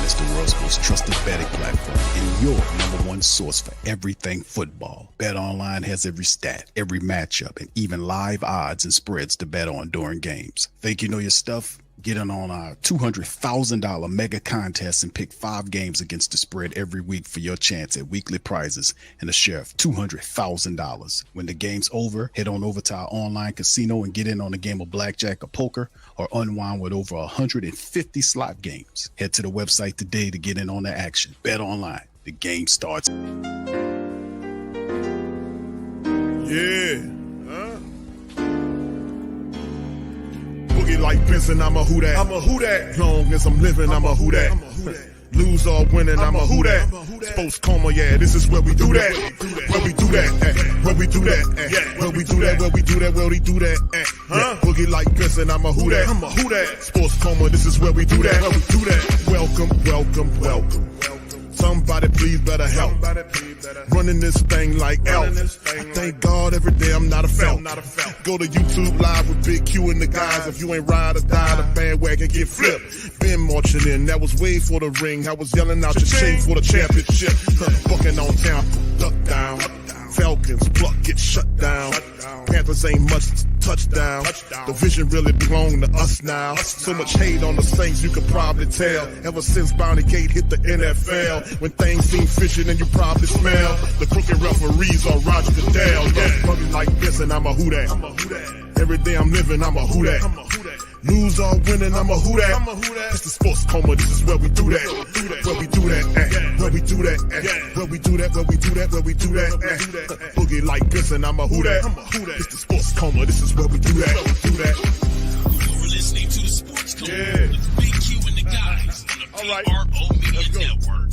is the world's most trusted betting platform and your number one source for everything football. BetOnline has every stat, every matchup, and even live odds and spreads to bet on during games. Think you know your stuff? Get in on our $200,000 mega contest and pick 5 games against the spread every week for your chance at weekly prizes and a share of $200,000. When the game's over, head on over to our online casino and get in on a game of blackjack or poker or unwind with over 150 slot games. Head to the website today to get in on the action. Bet online. The game starts. Yeah. Boogie like Benson, I'm a who that. I'm a who that. Long as I'm living, I'm a who that. Lose or winning, I'm a who that. Sports Coma, yeah, this is where we do that. Where we do that, where we do that, where we do that, where we do that, where we do that, huh? Boogie like Benson, I'm a who that. I'm a who that. Sports Coma, this is where we do that. Where we do that. Welcome, welcome, welcome. Somebody please better help. Running this thing like Elf. I thank God every day I'm not a felt. Go to YouTube Live with Big Q and the guys. If you ain't ride or die, the bandwagon get flipped. Been marching in, that was way for the ring. I was yelling out your shame for the championship. Bucking on Tampa, duck down. Falcons, pluck, get shut down. Panthers ain't much touchdown. The vision really belong to us now. So much hate on the Saints, you could probably tell. Ever since Bounty Gate hit the NFL, when things seem fishy, then you probably smell the crooked referees on Roger Goodell. Yeah, probably like this, and I'm a who that. Every day I'm living, I'm a who that. Lose or winning, I'm a who that. It's the Sports Coma, this is where we do that. Where we do that, where we do that, where we do that, where we do that, where we do that. Boogie like this, and I'm a who that. It's the Sports Coma, this is where we do that. You're listening to the Sports Coma with Big Q and the guys on the PRO Media Network.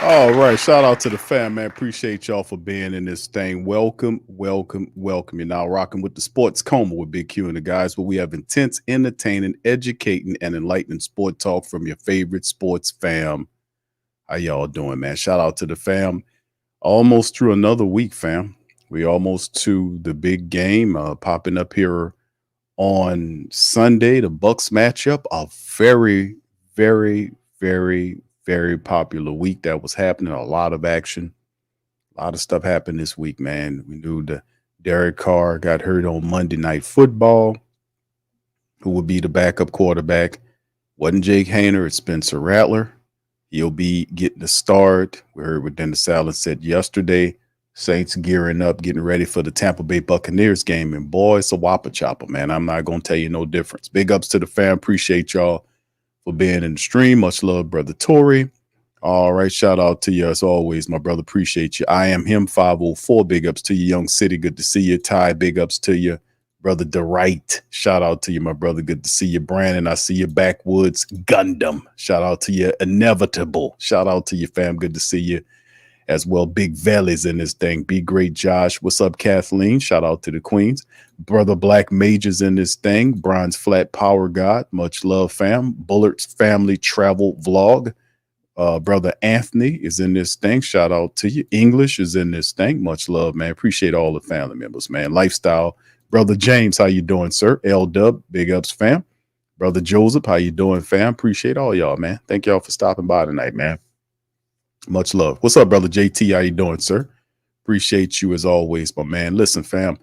All right, shout out to the fam, man. Appreciate y'all for being in this thing. Welcome, welcome, welcome. You're now rocking with the Sports Coma with Big Q and the guys, where we have intense, entertaining, educating, and enlightening sport talk from your favorite sports fam. How y'all doing, man? Shout out to the fam. Almost through another week, fam. We almost to the big game popping up here on Sunday. The Bucs matchup, a very, very, very popular week that was happening. A lot of action, a lot of stuff happened this week, man. We knew that Derek Carr got hurt on Monday Night Football. Who would be the backup quarterback? Wasn't Jake Haener, it's Spencer Rattler. He'll be getting the start. We heard what Dennis Allen said yesterday. Saints gearing up, getting ready for the Tampa Bay Buccaneers game. And boy, it's a whopper chopper, man. I'm not going to tell you no difference. Big ups to the fam. Appreciate y'all for being in the stream. Much love, Brother Tory. All right, shout out to you as always, my brother. Appreciate you. I am him 504. Big ups to you, Young City. Good to see you. Ty, big ups to you. Brother DeWright, shout out to you, my brother. Good to see you. Brandon, I see you. Backwoods Gundam, shout out to you. Inevitable, shout out to you, fam. Good to see you as well. Big Valley's in this thing. Be great, Josh. What's up, Kathleen? Shout out to the Queens. Brother Black Majors in this thing. Bronze Flat Power God. Much love, fam. Bullard's Family Travel Vlog. Brother Anthony is in this thing. Shout out to you. English is in this thing. Much love, man. Appreciate all the family members, man. Lifestyle. Brother James, how you doing, sir? L-Dub, big ups, fam. Brother Joseph, how you doing, fam? Appreciate all y'all, man. Thank y'all for stopping by tonight, man. Much love. What's up, Brother JT? How you doing, sir? Appreciate you as always, my man. Listen, fam.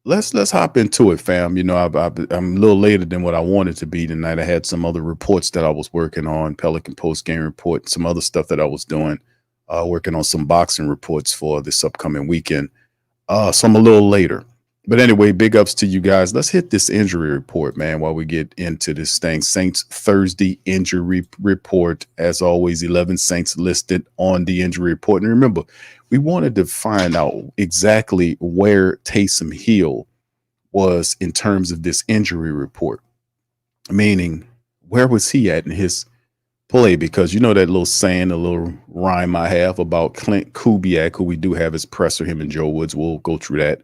Let's hop into it, fam. You know, I'm a little later than what I wanted to be tonight. I had some other reports that I was working on, Pelican post game report, some other stuff that I was doing, working on some boxing reports for this upcoming weekend. So I'm a little later. But anyway, big ups to you guys. Let's hit this injury report, man, while we get into this thing. Saints Thursday injury report. As always, 11 Saints listed on the injury report. And remember, we wanted to find out exactly where Taysom Hill was in terms of this injury report. Meaning, where was he at in his play? Because you know that little saying, a little rhyme I have about Clint Kubiak, who we do have as presser, him and Joe Woods. We'll go through that.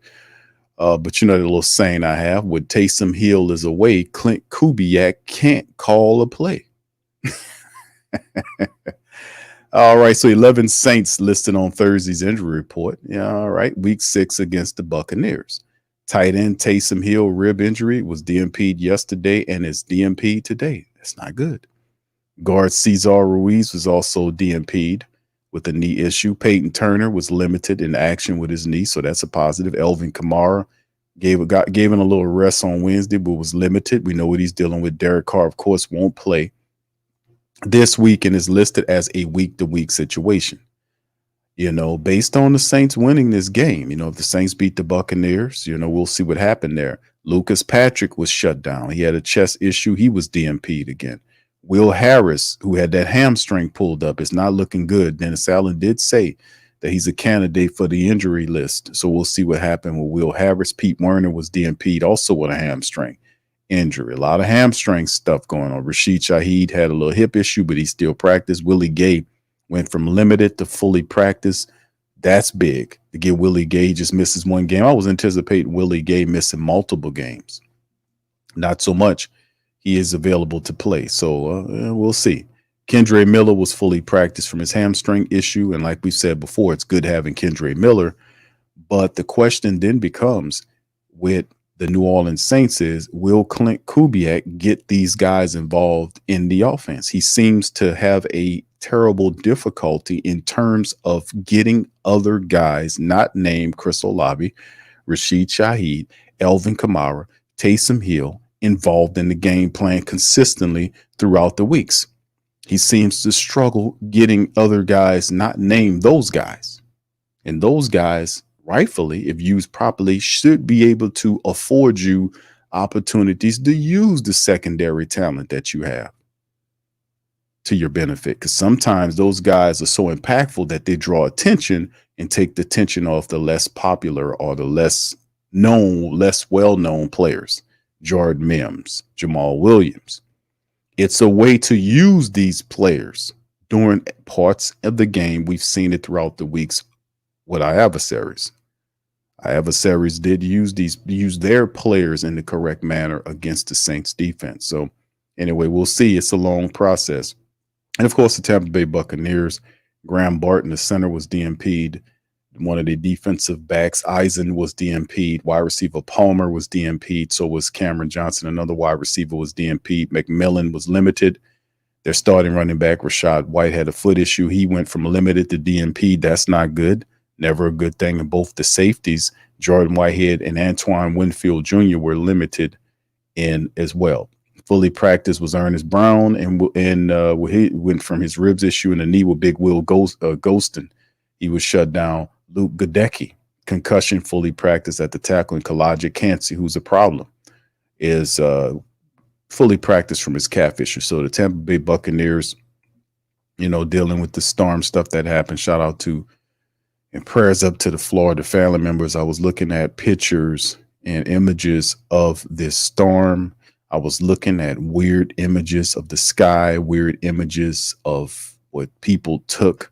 But you know the little saying I have, when Taysom Hill is away, Clint Kubiak can't call a play. All right, so 11 Saints listed on Thursday's injury report. Yeah, all right, week 6 against the Buccaneers. Tight end Taysom Hill rib injury was DNP'd yesterday and is DNP'd today. That's not good. Guard Cesar Ruiz was also DNP'd with a knee issue. Peyton Turner was limited in action with his knee, so that's a positive. Elvin Kamara gave him a little rest on Wednesday, but was limited. We know what he's dealing with. Derek Carr, of course, won't play this week and is listed as a week-to-week situation. You know, based on the Saints winning this game, you know, if the Saints beat the Buccaneers, you know, we'll see what happened there. Lucas Patrick was shut down. He had a chest issue. He was DNP'd again. Will Harris, who had that hamstring pulled up, is not looking good. Dennis Allen did say that he's a candidate for the injury list. So we'll see what happened with Will Harris. Pete Werner was DNP'd also with a hamstring injury. A lot of hamstring stuff going on. Rashid Shaheed had a little hip issue, but he still practiced. Willie Gay went from limited to fully practiced. That's big to get Willie Gay just misses one game. I was anticipating Willie Gay missing multiple games. Not so much. He is available to play. So we'll see. Kendre Miller was fully practiced from his hamstring issue. And like we said before, it's good having Kendre Miller. But the question then becomes with the New Orleans Saints is, will Clint Kubiak get these guys involved in the offense? He seems to have a terrible difficulty in terms of getting other guys not named Chris Olave, Rashid Shaheed, Elvin Kamara, Taysom Hill involved in the game plan consistently throughout the weeks. He seems to struggle getting other guys not named those guys. And those guys, rightfully, if used properly, should be able to afford you opportunities to use the secondary talent that you have to your benefit. Because sometimes those guys are so impactful that they draw attention and take the attention off the less popular or the less known, less well-known players. Jordan Mims, Jamal Williams. It's a way to use these players during parts of the game. We've seen it throughout the weeks with our adversaries. Our adversaries did use their players in the correct manner against the Saints defense. So anyway, we'll see. It's a long process. And of course, the Tampa Bay Buccaneers, Graham Barton, the center, was DNP'd. One of the defensive backs, Eisen, was DNP'd. Wide receiver Palmer was DNP'd. So was Cameron Johnson. Another wide receiver was DNP'd. McMillan was limited. Their starting running back, Rashad White, had a foot issue. He went from limited to DNP'd. That's not good. Never a good thing. And both the safeties, Jordan Whitehead and Antoine Winfield Jr., were limited in as well. Fully practiced was Ernest Brown, and he went from his ribs issue and a knee with Big Will Ghostin. He was shut down. Luke Gadecki, concussion, fully practiced at the tackle. And Kalaja Cansey, who's a problem, is fully practiced from his calf issue. So the Tampa Bay Buccaneers, you know, dealing with the storm stuff that happened. Shout out to and prayers up to the Florida family members. I was looking at pictures and images of this storm. I was looking at weird images of the sky, weird images of what people took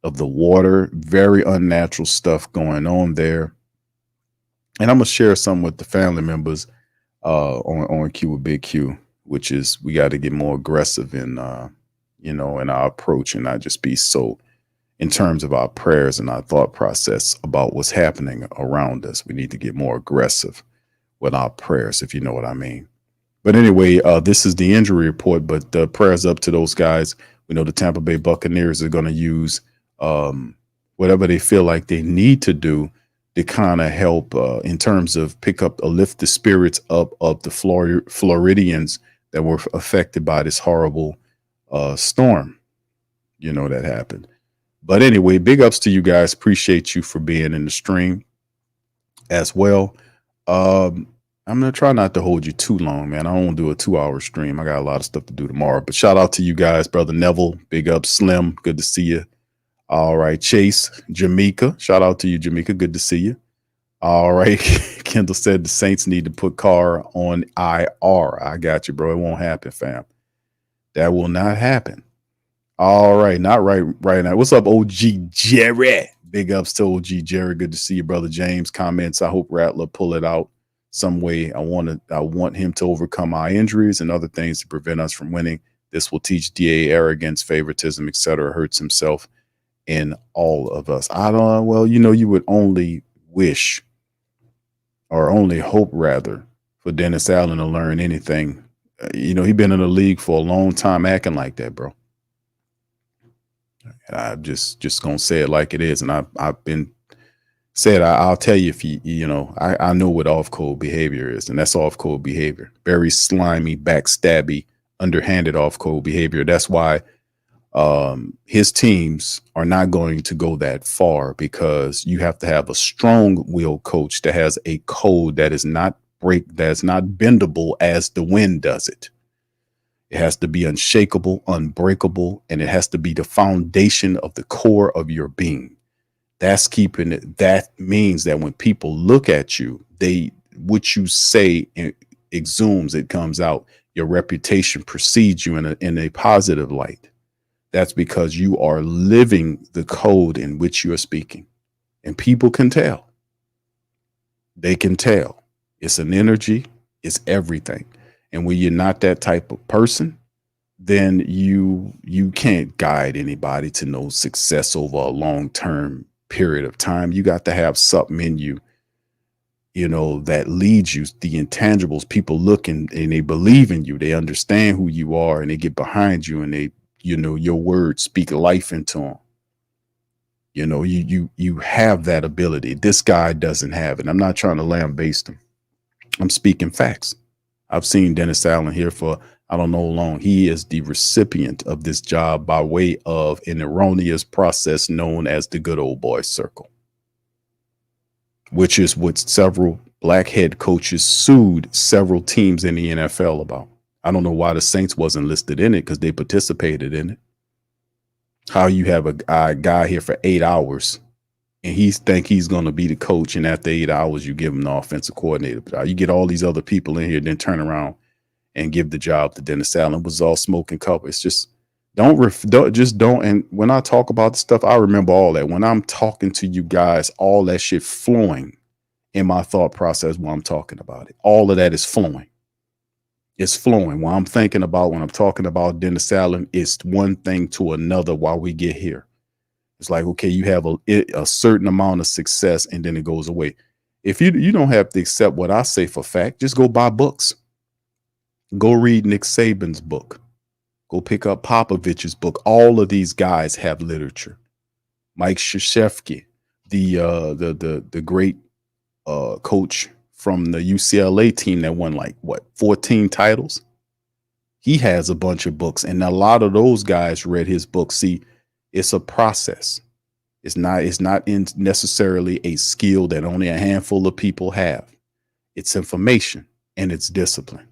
of the water. Very unnatural stuff going on there. And I'm going to share some with the family members on Q with Big Q, which is we got to get more aggressive in, in our approach and not just be so in terms of our prayers and our thought process about what's happening around us. We need to get more aggressive with our prayers, if you know what I mean. But anyway, this is the injury report, but prayers up to those guys. We know the Tampa Bay Buccaneers are going to use whatever they feel like they need to do to kind of help in terms of lift the spirits up of the Floridians that were affected by this horrible storm, that happened. But anyway, big ups to you guys. Appreciate you for being in the stream as well. I'm going to try not to hold you too long, man. I won't do a 2-hour stream. I got a lot of stuff to do tomorrow. But shout out to you guys, Brother Neville. Big up, Slim. Good to see you. All right, Chase, Jamaica. Shout out to you, Jamaica. Good to see you. All right. Kendall said the Saints need to put Carr on IR. I got you, bro. It won't happen, fam. That will not happen. All right. Not right now. What's up, OG Jerry? Big ups to OG Jerry. Good to see you, Brother James. Comments. I hope Rattler pull it out some way. I want him to overcome our injuries and other things to prevent us from winning This will teach DA arrogance, favoritism, etc. Hurts himself and all of us. I don't. Well, you would only wish, or only hope rather, for Dennis Allen to learn anything. He's been in the league for a long time acting like that, bro. I'm just gonna say it like it is, and I've been said I'll tell you if I know what off code behavior is, and that's off code behavior. Very slimy, backstabby, underhanded off code behavior. That's why his teams are not going to go that far, because you have to have a strong will coach that has a code that is not bendable as the wind does it. It has to be unshakable, unbreakable, and it has to be the foundation of the core of your being. That's keeping it. That means that when people look at you, what you say exhumes, it comes out. Your reputation precedes you in a positive light. That's because you are living the code in which you are speaking, and people can tell. They can tell. It's an energy. It's everything. And when you're not that type of person, then you can't guide anybody to no success over a long-term period of time. You got to have something in you, that leads you, the intangibles. People look and they believe in you. They understand who you are, and they get behind you, and they, your words speak life into them. You have that ability. This guy doesn't have it. I'm not trying to lambaste him. I'm speaking facts. I've seen Dennis Allen here for I don't know how long. He is the recipient of this job by way of an erroneous process known as the good old boy circle, which is what several black head coaches sued several teams in the NFL about. I don't know why the Saints wasn't listed in it, because they participated in it. How you have a guy here for 8 hours and he think he's going to be the coach, and after 8 hours, you give him the offensive coordinator. You get all these other people in here, then turn around and give the job to Dennis Allen. It was all smoke and cover. It's just don't. And when I talk about the stuff, I remember all that. When I'm talking to you guys, all that shit flowing in my thought process while I'm talking about it. All of that is flowing. It's flowing. While I'm thinking about, when I'm talking about Dennis Allen, it's one thing to another while we get here. It's like, okay, you have a certain amount of success and then it goes away. If you don't have to accept what I say for fact, just go buy books. Go read Nick Saban's book. Go pick up Popovich's book. All of these guys have literature. Mike Krzyzewski, the great coach from the UCLA team that won 14 titles. He has a bunch of books, and a lot of those guys read his book. See, it's a process. It's not necessarily a skill that only a handful of people have. It's information and it's discipline.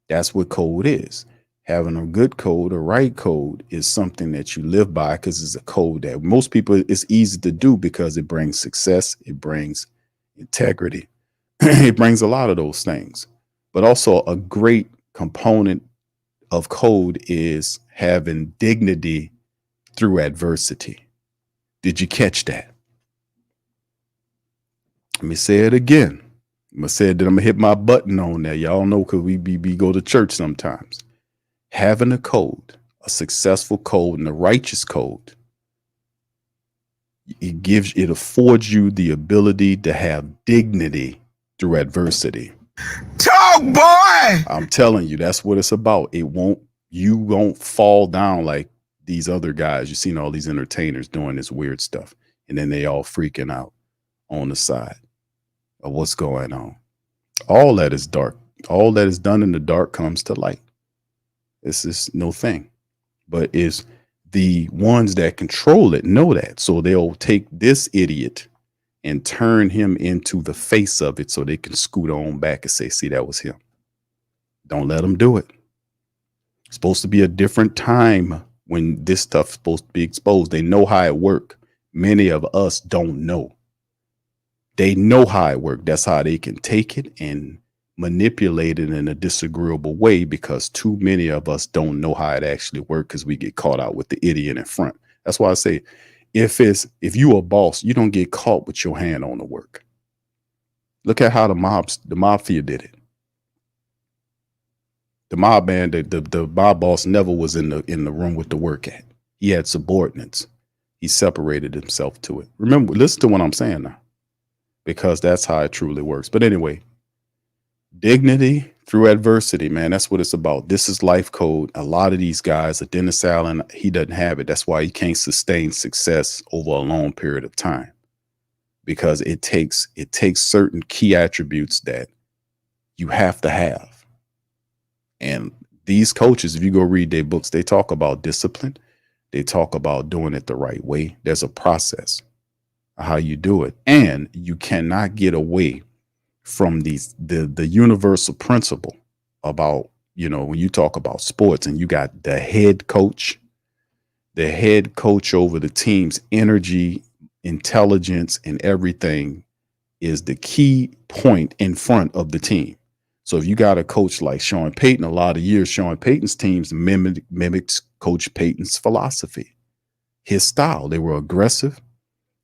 That's what code is. Having a good code, a right code, is something that you live by, because it's a code that most people, it's easy to do because it brings success, it brings integrity, it brings a lot of those things. But also a great component of code is having dignity through adversity. Did you catch that? Let me say it again. I'm gonna say it, then I'm gonna hit my button on there. Y'all know, because we go to church sometimes. Having a code, a successful code, and a righteous code, it affords you the ability to have dignity through adversity. Talk, boy! I'm telling you, that's what it's about. You won't fall down like these other guys. You've seen all these entertainers doing this weird stuff, and then they all freaking out on the side of what's going on. All that is dark. All that is done in the dark comes to light. This is no thing, but it's the ones that control it know that. So they'll take this idiot and turn him into the face of it so they can scoot on back and say, see, that was him. Don't let them do it. It's supposed to be a different time when this stuff's supposed to be exposed. They know how it works. Many of us don't know. They know how it works. That's how they can take it and manipulate it in a disagreeable way, because too many of us don't know how it actually works, because we get caught out with the idiot in front. That's why I say, if you a boss, you don't get caught with your hand on the work. Look at how the mafia did it. The mob man, the mob boss never was in the room with the work at. He had subordinates. He separated himself to it. Remember, listen to what I'm saying now, because that's how it truly works. But anyway, dignity through adversity, man. That's what it's about. This is life code. A lot of these guys, Dennis Allen, he doesn't have it. That's why he can't sustain success over a long period of time, because it takes certain key attributes that you have to have. And these coaches, if you go read their books, they talk about discipline. They talk about doing it the right way. There's a process of how you do it. And you cannot get away from the universal principle about, when you talk about sports and you got the head coach over the team's energy, intelligence, and everything is the key point in front of the team. So if you got a coach like Sean Payton, a lot of years, Sean Payton's teams mimics Coach Payton's philosophy, his style. They were aggressive.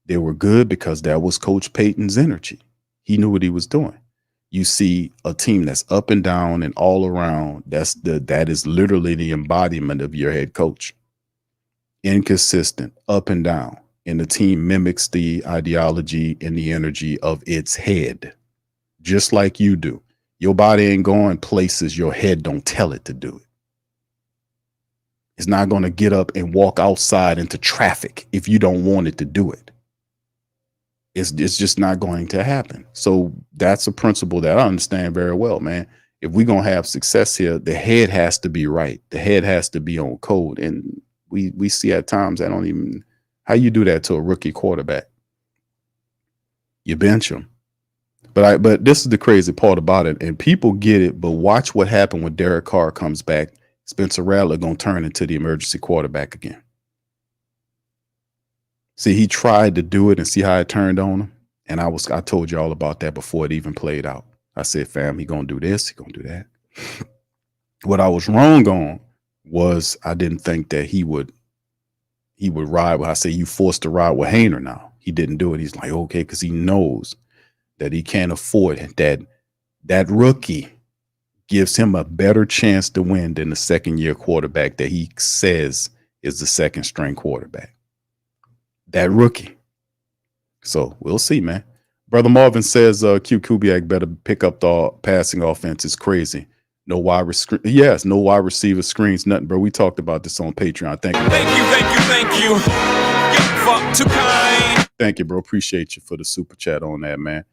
They were good because that was Coach Payton's energy. He knew what he was doing. You see a team that's up and down and all around. That is literally the embodiment of your head coach. Inconsistent, up and down. And the team mimics the ideology and the energy of its head, just like you do. Your body ain't going places your head don't tell it to do it. It's not going to get up and walk outside into traffic if you don't want it to do it. It's just not going to happen. So that's a principle that I understand very well, man. If we're going to have success here, the head has to be right. The head has to be on code. And we see at times, how you do that to a rookie quarterback? You bench him. But this is the crazy part about it, and people get it, but watch what happened when Derek Carr comes back. Spencer Rattler going to turn into the emergency quarterback again. See, he tried to do it and see how it turned on him. And I told you all about that before it even played out. I said, fam, he going to do this, he going to do that. What I was wrong on was I didn't think that he would ride. I say, you forced to ride with Hainer now. He didn't do it. He's like, okay, because he knows that he can't afford it. That rookie gives him a better chance to win than the second-year quarterback that he says is the second-string quarterback. That rookie. So we'll see, man. Brother Marvin says Kubiak better pick up the passing offense. It's crazy. No wide receiver screens, nothing, bro. We talked about this on Patreon. Thank you. You're fuck too kind. Thank you, bro. Appreciate you for the super chat on that, man.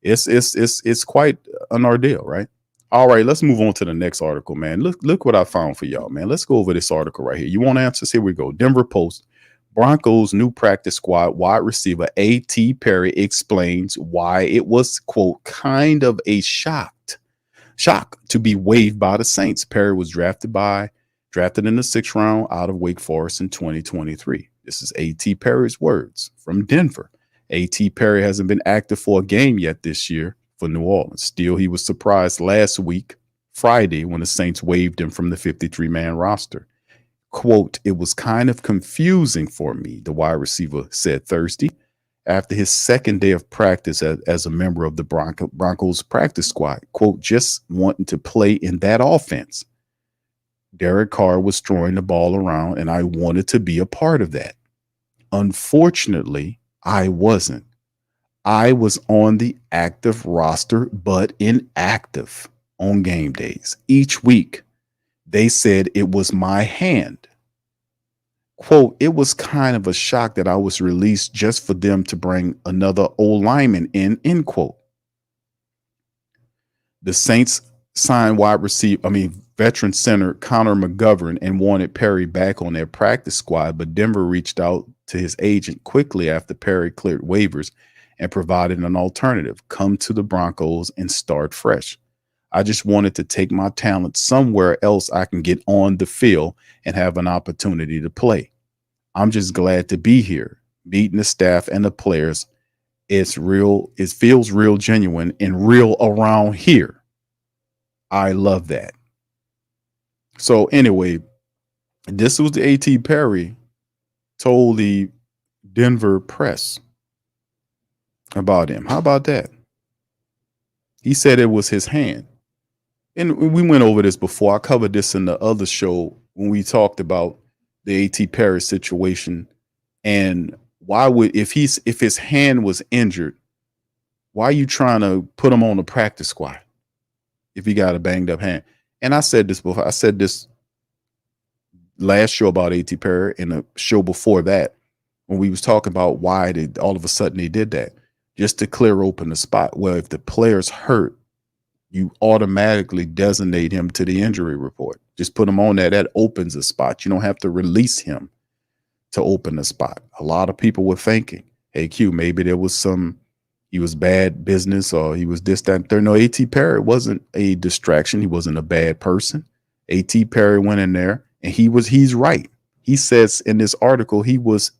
It's quite an ordeal, right? All right, let's move on to the next article, man. Look what I found for y'all, man. Let's go over this article right here. You want answers? Here we go. Denver Post. Broncos new practice squad wide receiver A.T. Perry explains why it was, quote, kind of a shock to be waived by the Saints. Perry was drafted in the 6th round out of Wake Forest in 2023. This is A.T. Perry's words from Denver. A.T. Perry hasn't been active for a game yet this year for New Orleans. Still, he was surprised last week, Friday, when the Saints waived him from the 53-man roster. Quote, it was kind of confusing for me, the wide receiver said Thursday after his second day of practice as a member of the Broncos practice squad. Quote, just wanting to play in that offense. Derek Carr was throwing the ball around, and I wanted to be a part of that. Unfortunately, I wasn't. I was on the active roster, but inactive on game days. Each week, they said it was my hand. Quote, it was kind of a shock that I was released just for them to bring another old lineman in, end quote. The Saints signed veteran center Connor McGovern and wanted Perry back on their practice squad, but Denver reached out to his agent quickly after Perry cleared waivers and provided an alternative. Come to the Broncos and start fresh. I just wanted to take my talent somewhere else I can get on the field and have an opportunity to play. I'm just glad to be here, meeting the staff and the players. It's real. It feels real genuine and real around here. I love that. So anyway, this was the A.T. Perry told the Denver press about him. How about that? He said it was his hand. and we went over this before. I covered this in the other show when we talked about the A.T. Perry situation and why would if his hand was injured, why are you trying to put him on the practice squad if he got a banged up hand? And I said this before. I said this last show about A.T. Perry and the show before that when we was talking about why they all of a sudden they did that just to clear open the spot. Well, if the player's hurt, you automatically designate him to the injury report. Just put him on there. That opens a spot. You don't have to release him to open the spot. A lot of people were thinking, hey, Q, maybe there was he was bad business or he was this, that, and third. No, A.T. Perry wasn't a distraction. He wasn't a bad person. A.T. Perry went in there and he's right. He says in this article, he was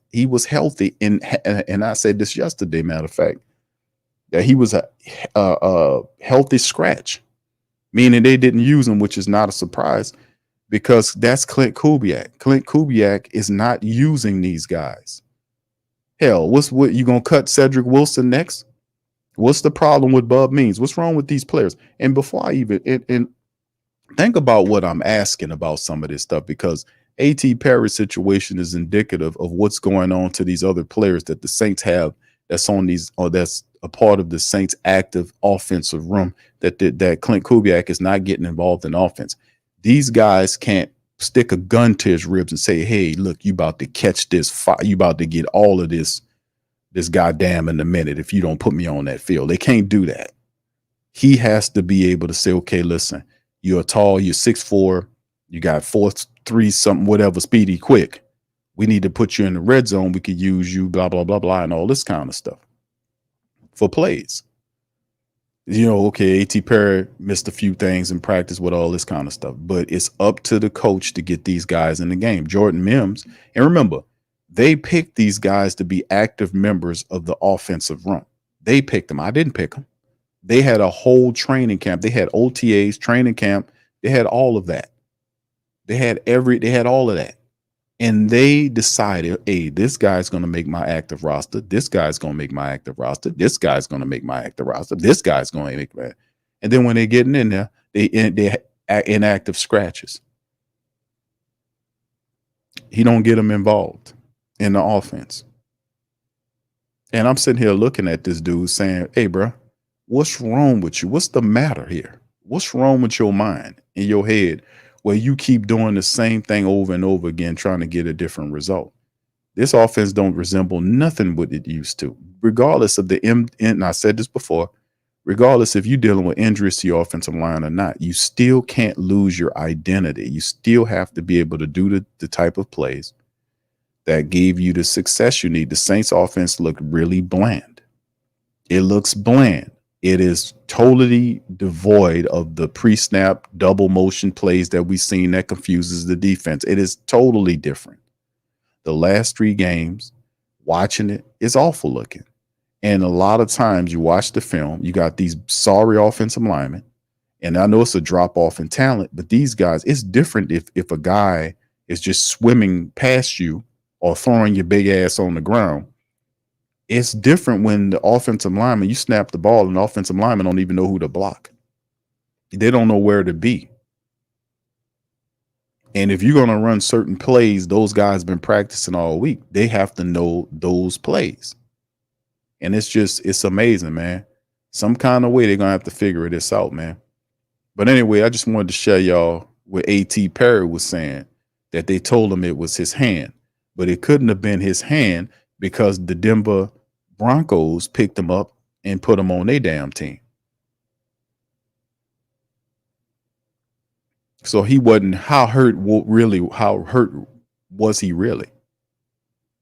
healthy. And I said this yesterday, matter of fact, that he was a healthy scratch, meaning they didn't use him, which is not a surprise because that's Clint Kubiak. Clint Kubiak is not using these guys. Hell, what you gonna cut Cedric Wilson next? What's the problem with Bub Means? What's wrong with these players? And before I even and think about what I'm asking about some of this stuff, because A.T. Perry's situation is indicative of what's going on to these other players that the Saints have that's on these or that's a part of the Saints active offensive room that Clint Kubiak is not getting involved in offense. These guys can't stick a gun to his ribs and say, hey, look, you about to catch this fire. You about to get all of this goddamn in a minute if you don't put me on that field. They can't do that. He has to be able to say, okay, listen, you're tall, you're 6'4", you got 4'3", something, whatever, speedy, quick. We need to put you in the red zone. We could use you, blah, blah, blah, blah, and all this kind of stuff for plays. You know, okay, A.T. Perry missed a few things in practice with all this kind of stuff, but it's up to the coach to get these guys in the game. Jordan Mims, and remember, they picked these guys to be active members of the offensive room. They picked them. I didn't pick them. They had a whole training camp. They had OTAs, training camp. They had all of that. They had all of that. And they decided, hey, this guy's going to make my active roster. This guy's going to make my active roster. This guy's going to make my active roster. This guy's going to make my. And then when they're getting in there, they inactive scratches. He don't get them involved in the offense. And I'm sitting here looking at this dude saying, hey, bro, what's wrong with you? What's the matter here? What's wrong with your mind in your head where you keep doing the same thing over and over again, trying to get a different result? This offense don't resemble nothing what it used to, regardless of and I said this before, regardless if you're dealing with injuries to your offensive line or not, you still can't lose your identity. You still have to be able to do the type of plays that gave you the success you need. The Saints offense looked really bland. It looks bland. It is totally devoid of the pre-snap double motion plays that we've seen that confuses the defense. It is totally different. The last 3 games, watching it, is awful looking. And a lot of times you watch the film, you got these sorry offensive linemen, and I know it's a drop-off in talent, but these guys, it's different if a guy is just swimming past you or throwing your big ass on the ground. It's different when the offensive lineman, you snap the ball and the offensive lineman don't even know who to block. They don't know where to be. And if you're going to run certain plays, those guys have been practicing all week. They have to know those plays. And it's amazing, man. Some kind of way they're going to have to figure this out, man. But anyway, I just wanted to share y'all what A.T. Perry was saying, that they told him it was his hand. But it couldn't have been his hand because the Denver Broncos picked him up and put him on their damn team. So he wasn't, how hurt was he really?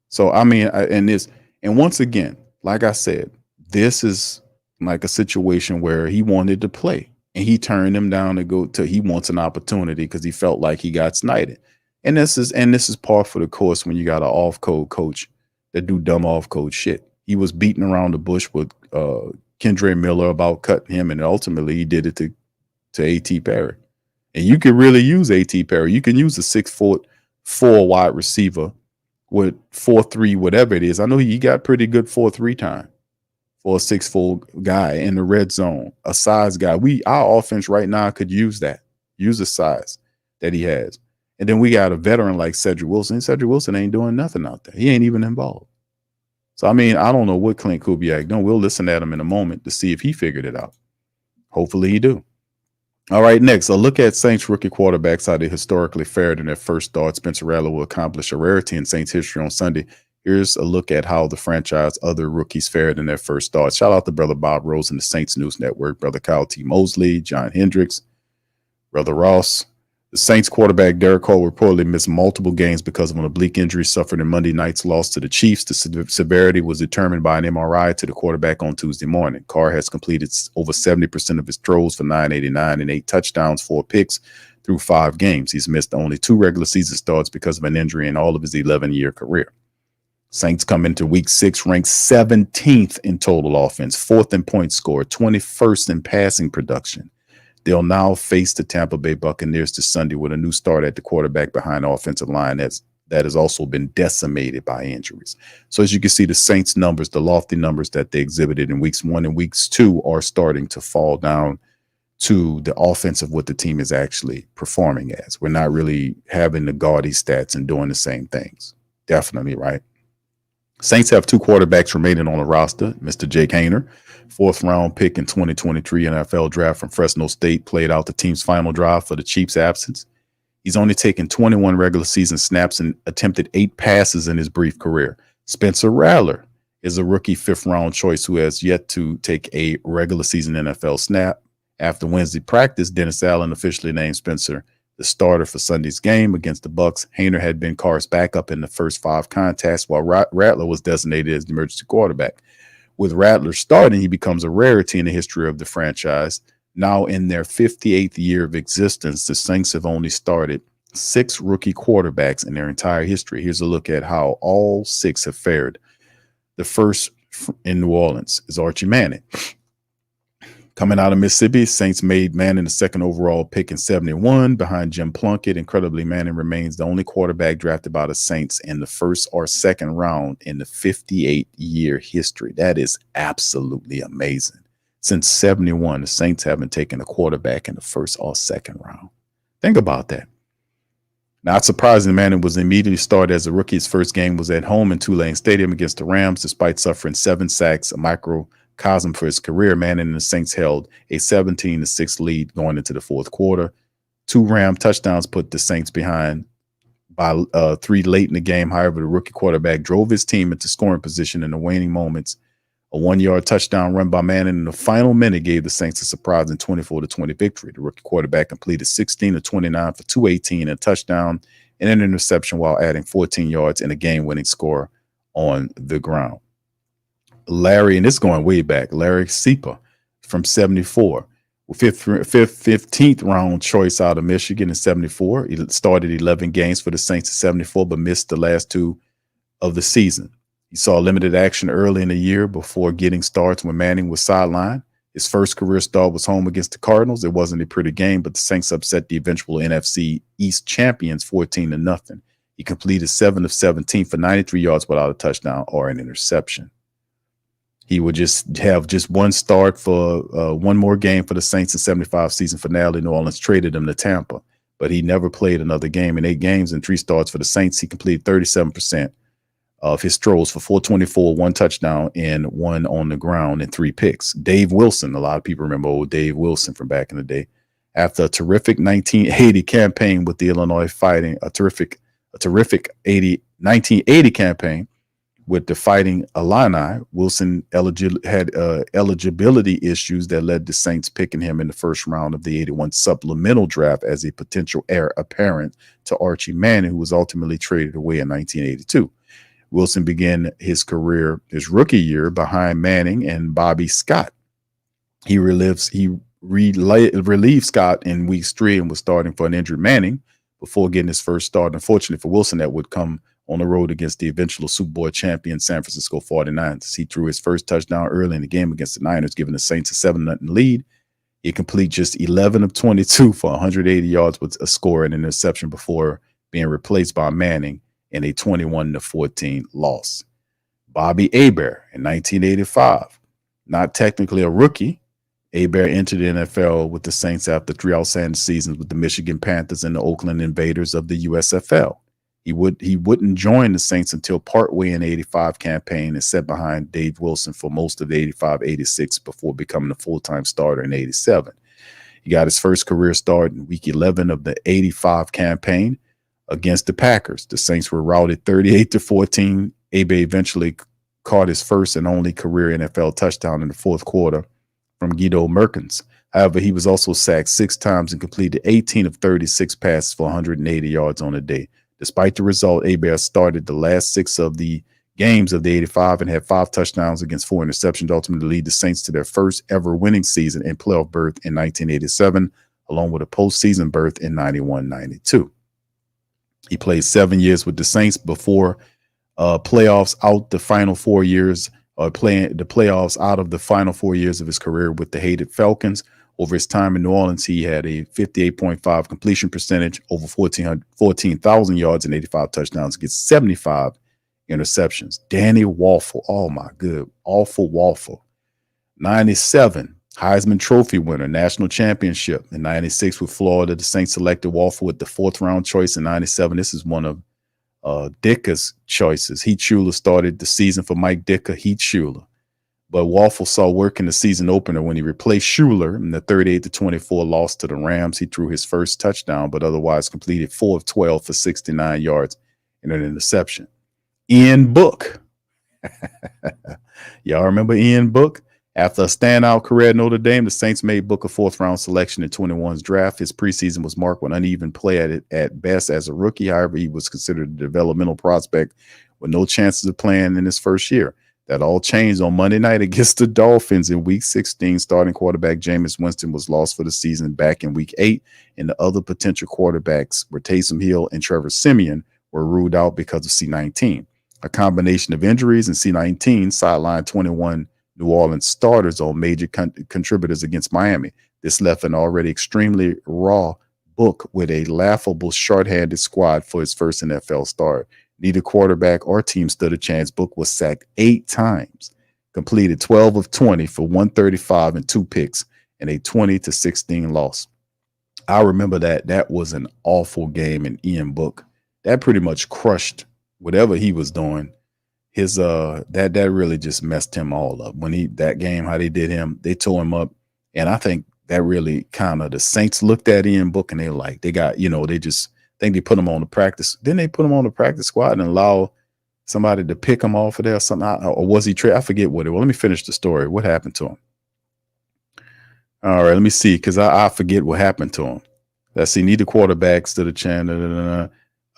So, I mean, and once again, like I said, this is like a situation where he wanted to play and he turned him down he wants an opportunity because he felt like he got snited. And this is par for the course when you got an off-code coach that do dumb off-code shit. He was beating around the bush with Kendre Miller about cutting him, and ultimately he did it to A.T. Perry. And you can really use A.T. Perry. You can use a 6'4" wide receiver with 4.3, whatever it is. I know he got pretty good 4.3 time. for a 6'4" guy in the red zone, a size guy. Our offense right now could use that, use the size that he has. And then we got a veteran like Cedric Wilson. Cedric Wilson ain't doing nothing out there. He ain't even involved. So, I mean, I don't know what Clint Kubiak doing. We'll listen at him in a moment to see if he figured it out. Hopefully he do. All right, next, a look at Saints rookie quarterbacks, how they historically fared in their first start. Spencer Rattler will accomplish a rarity in Saints history on Sunday. Here's a look at how the franchise other rookies fared in their first start. Shout out to Brother Bob Rose and the Saints News Network, Brother Kyle T. Mosley, John Hendricks, Brother Ross. The Saints quarterback Derek Carr reportedly missed multiple games because of an oblique injury suffered in Monday night's loss to the Chiefs. The severity was determined by an MRI to the quarterback on Tuesday morning. Carr has completed over 70% of his throws for 989 and 8 touchdowns, 4 picks through 5 games. He's missed only 2 regular season starts because of an injury in all of his 11-year career. Saints come into week 6 ranked 17th in total offense, 4th in points scored, 21st in passing production. They'll now face the Tampa Bay Buccaneers this Sunday with a new start at the quarterback behind the offensive line that has also been decimated by injuries. So as you can see, the Saints numbers, the lofty numbers that they exhibited in weeks 1 and weeks 2 are starting to fall down to the offense of what the team is actually performing as. We're not really having the gaudy stats and doing the same things. Definitely, right? Saints have 2 quarterbacks remaining on the roster. Mr. Jake Haener, 4th-round pick in 2023 NFL draft from Fresno State, played out the team's final drive for the Chiefs' absence. He's only taken 21 regular season snaps and attempted 8 passes in his brief career. Spencer Rattler is a rookie 5th-round choice who has yet to take a regular season NFL snap. After Wednesday practice, Dennis Allen officially named Spencer the starter for Sunday's game against the Bucs. Haener had been Carr's backup in the first 5 contests, while Rattler was designated as the emergency quarterback. With Rattler starting, he becomes a rarity in the history of the franchise. Now in their 58th year of existence, the Saints have only started 6 rookie quarterbacks in their entire history. Here's a look at how all 6 have fared. The first in New Orleans is Archie Manning. Coming out of Mississippi, Saints made Manning the 2nd overall pick in 71 behind Jim Plunkett. Incredibly, Manning remains the only quarterback drafted by the Saints in the 1st or 2nd round in the 58-year history. That is absolutely amazing. Since 71, the Saints haven't taken a quarterback in the 1st or 2nd round. Think about that. Not surprising, Manning was immediately started as a rookie. His first game was at home in Tulane Stadium against the Rams, despite suffering 7 sacks, a microcosm for his career. Manning and the Saints held a 17-6 lead going into the 4th quarter. 2 Ram touchdowns put the Saints behind by 3 late in the game. However, the rookie quarterback drove his team into scoring position in the waning moments. A 1-yard touchdown run by Manning in the final minute gave the Saints a surprising 24-20 victory. The rookie quarterback completed 16-29 for 218 and a touchdown and an interception while adding 14 yards and a game-winning score on the ground. Larry, and this is going way back, Larry Sepa from 74, 15th round choice out of Michigan in 74. He started 11 games for the Saints in 74, but missed the last 2 of the season. He saw limited action early in the year before getting starts when Manning was sidelined. His first career start was home against the Cardinals. It wasn't a pretty game, but the Saints upset the eventual NFC East champions 14-0. He completed 7 of 17 for 93 yards without a touchdown or an interception. He would just have just 1 start for 1 more game for the Saints in 75 season finale. New Orleans traded him to Tampa, but he never played another game. In 8 games and 3 starts for the Saints, he completed 37% of his throws for 424, 1 touchdown, and 1 on the ground and 3 picks. Dave Wilson, a lot of people remember old Dave Wilson from back in the day. After a terrific 1980 campaign with the Illinois Fighting, a terrific 1980 campaign with the Fighting Illini, Wilson had eligibility issues that led the Saints picking him in the 1st round of the 81 supplemental draft as a potential heir apparent to Archie Manning, who was ultimately traded away in 1982. Wilson began his career, his rookie year, behind Manning and Bobby Scott. He relieved Scott in weeks 3 and was starting for an injured Manning before getting his first start. Unfortunately for Wilson, that would come on the road against the eventual Super Bowl champion San Francisco 49ers. He threw his first touchdown early in the game against the Niners, giving the Saints a 7-0 lead. He completed just 11 of 22 for 180 yards with a score and an interception before being replaced by Manning in a 21-14 loss. Bobby Hebert in 1985 not technically a rookie. Hebert entered the NFL with the Saints after 3 outstanding seasons with the Michigan Panthers and the Oakland Invaders of the USFL. He wouldn't join the Saints until partway in the 85 campaign and sat behind Dave Wilson for most of the 85-86 before becoming a full-time starter in 87. He got his first career start in week 11 of the 85 campaign against the Packers. The Saints were routed 38-14. Hebert eventually caught his first and only career NFL touchdown in the fourth quarter from Guido Merkins. However, he was also sacked 6 times and completed 18 of 36 passes for 180 yards on the day. Despite the result, Hebert started the last 6 of the games of the 85 and had 5 touchdowns against 4 interceptions, ultimately lead the Saints to their first ever winning season and playoff berth in 1987, along with a postseason berth in 91-92. He played 7 years with the Saints before playoffs out the final 4 years, playing the playoffs out of the final 4 years of his career with the hated Falcons. Over his time in New Orleans, he had a 58.5 completion percentage, over 14,000 yards and 85 touchdowns against 75 interceptions. Danny Waffle, oh my good, awful Waffle. 97, Heisman Trophy winner, national championship. In 96 with Florida, the Saints selected Waffle with the 4th round choice. In 97, this is one of Dicker's choices. Heath Schuler started the season for Mike Dicker, Heath Schuler. But Waffle saw work in the season opener when he replaced Schuler in the 38-24 loss to the Rams. He threw his first touchdown, but otherwise completed 4 of 12 for 69 yards and an interception. Ian Book. Y'all remember Ian Book? After a standout career at Notre Dame, the Saints made Book a 4th round selection in 21's draft. His preseason was marked with uneven play at best as a rookie. However, he was considered a developmental prospect with no chances of playing in his first year. That all changed on Monday night against the Dolphins in Week 16. Starting quarterback Jameis Winston was lost for the season back in Week 8, and the other potential quarterbacks were Taysom Hill and Trevor Siemian were ruled out because of C-19. A combination of injuries and C-19 sidelined 21 New Orleans starters on major contributors against Miami. This left an already extremely raw Book with a laughable shorthanded squad for his first NFL start. Neither quarterback or team stood a chance. Book was sacked 8 times, completed 12 of 20 for 135 and 2 picks, and a 20-16 loss. I remember that. That was an awful game in Ian Book. That pretty much crushed whatever he was doing. His that really just messed him all up. When that game, how they did him, they tore him up. And I think that really kind of the Saints looked at Ian Book and they were like, they got, they just think they put him on the practice. Then they put him on the practice squad and allow somebody to pick him off of there or something. Or was he traded? I forget what it was. Let me finish the story. What happened to him? All right, let me see, because I forget what happened to him. Let's see. Neither quarterbacks to the channel.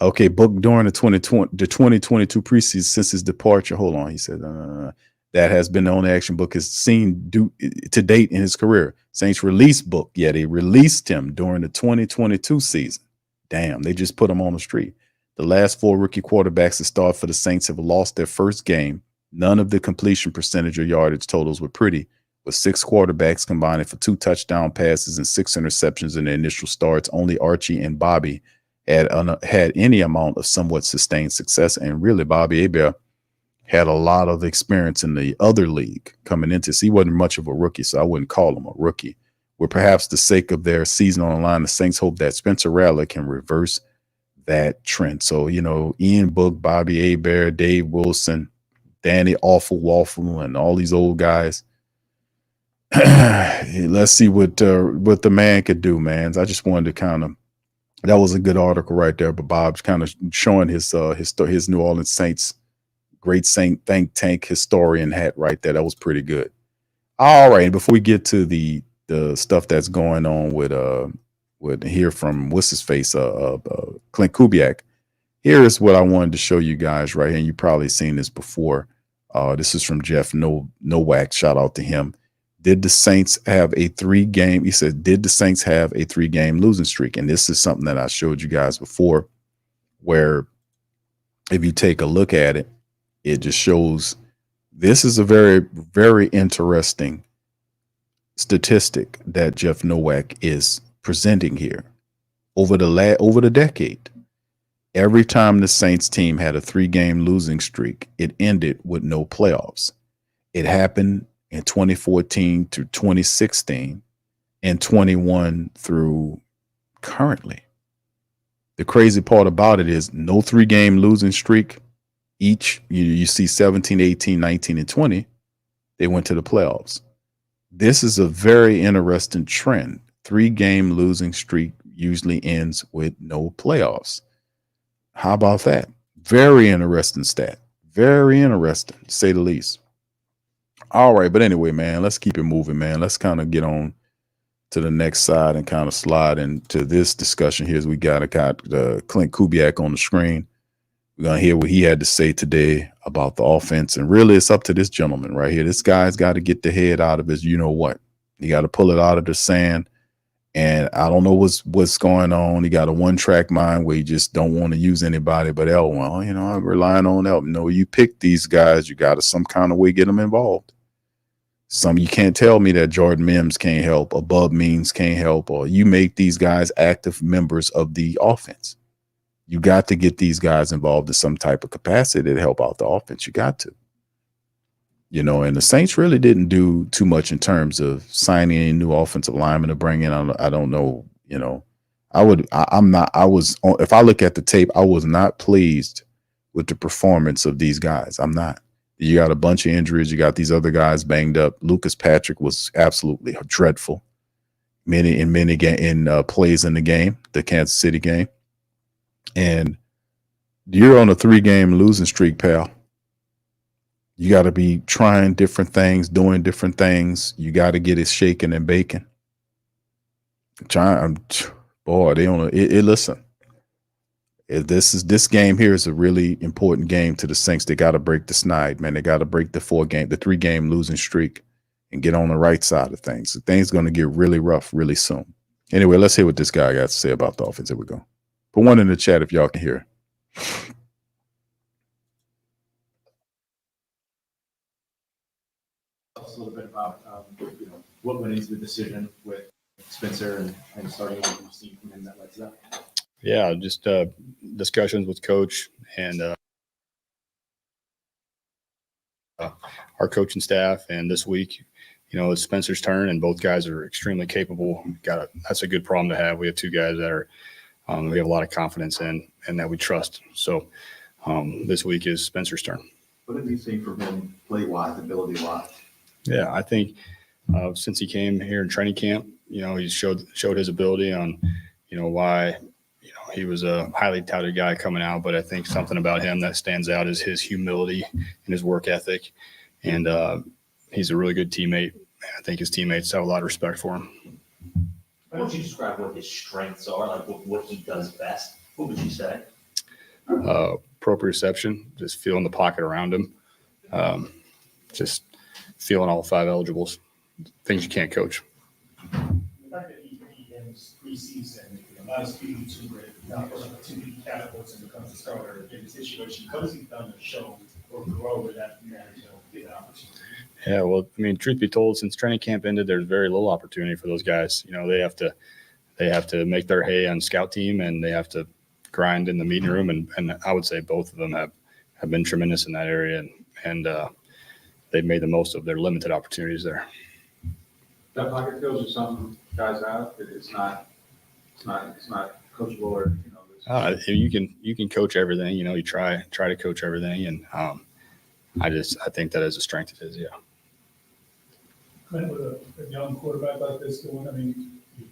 Okay, Book during the 2022 preseason since his departure. Hold on, he said that has been the only action Book has seen to date in his career. Saints released Book. Yeah, they released him during the 2022 season. Damn, they just put him on the street. The last 4 rookie quarterbacks to start for the Saints have lost their first game. None of the completion percentage or yardage totals were pretty, with 6 quarterbacks combining for 2 touchdown passes and 6 interceptions in their initial starts. Only Archie and Bobby had any amount of somewhat sustained success. And really, Bobby Hebert had a lot of experience in the other league coming into this. He wasn't much of a rookie, so I wouldn't call him a rookie. With perhaps the sake of their season on the line, the Saints hope that Spencer Rattler can reverse that trend. So, Ian Book, Bobby Hebert, Dave Wilson, Danny Awful Waffle, and all these old guys. Let's see what the man could do, man. I just wanted to that was a good article right there, but Bob's kind of showing his New Orleans Saints great Saint think tank historian hat right there. That was pretty good. All right, before we get to the stuff that's going on with hear from what's his face, Clint Kubiak. Here is what I wanted to show you guys right here. And you've probably seen this before. This is from Jeff Nowak. Shout out to him. Did the Saints have a 3-game? He said, did the Saints have a 3-game losing streak? And this is something that I showed you guys before, where if you take a look at it, it just shows this is a very, very interesting statistic that Jeff Nowak is presenting here. Over the decade, every time the Saints team had a 3-game losing streak, it ended with no playoffs. It happened in 2014 through 2016 and 21 through currently. The crazy part about it is no 3-game losing streak. Each, you see 17, 18, 19, and 20, they went to the playoffs. This is a very interesting trend. 3-game losing streak usually ends with no playoffs. How about that? Very interesting stat. Very interesting, to say the least. All right, but anyway, man, let's keep it moving, man. Let's kind of get on to the next side and kind of slide into this discussion here. As we got Clint Kubiak on the screen. We're going to hear what he had to say today about the offense. And really, it's up to this gentleman right here. This guy's got to get the head out of his you-know-what. You got to pull it out of the sand. And I don't know what's going on. He got a one-track mind where you just don't want to use anybody but L. Well, you know, I'm relying on L. No, you pick these guys. You got to some kind of way get them involved. You can't tell me that Jordan Mims can't help, Above Means can't help, or you make these guys active members of the offense. You got to get these guys involved in some type of capacity to help out the offense. You got to. You know, and the Saints really didn't do too much in terms of signing a new offensive lineman to bring in. I don't know, you know. If I look at the tape, I was not pleased with the performance of these guys. I'm not. You got a bunch of injuries. You got these other guys banged up. Lucas Patrick was absolutely dreadful. Many plays in the game, the Kansas City game. And you're on a 3-game losing streak, pal. You got to be trying different things, doing different things. You got to get it shaking and baking. Listen. This game here is a really important game to the Saints. They got to break the snide, man. They got to break the 3-game losing streak and get on the right side of things. Things going to get really rough really soon. Anyway, let's hear what this guy got to say about the offense. Here we go. Put one in the chat if y'all can hear. A little bit about what went into the decision with Spencer and starting with Steve and that led to that. Yeah, just discussions with coach and our coaching staff. And this week, you know, it's Spencer's turn, and both guys are extremely capable. That's a good problem to have. We have 2 guys that are we have a lot of confidence in and that we trust. So this week is Spencer's turn. What have you seen from him play-wise, ability-wise? Yeah, I think since he came here in training camp, you know, he showed his ability on, you know, why, you know, he was a highly touted guy coming out. But I think something about him that stands out is his humility and his work ethic. And he's a really good teammate. I think his teammates have a lot of respect for him. How would you describe what his strengths are, like what he does best? What would you say? Proprioception, just feeling the pocket around him, just feeling all 5 eligibles, things you can't coach. The fact that he begins preseason, a lot of speed to great, not to be catapults and becomes a starter in a situation. How has he done to show or grow with that manager get an opportunity? Yeah, well, I mean, truth be told, since training camp ended, there's very little opportunity for those guys. You know, they have to make their hay on scout team, and they have to grind in the meeting room. And I would say both of them have been tremendous in that area, and they've made the most of their limited opportunities there. That pocket skills is something guys have. It's not coachable, or you can coach everything. You know, you try to coach everything, and I think that is a strength of his. Yeah. Clint, with a young quarterback like this going, I mean, you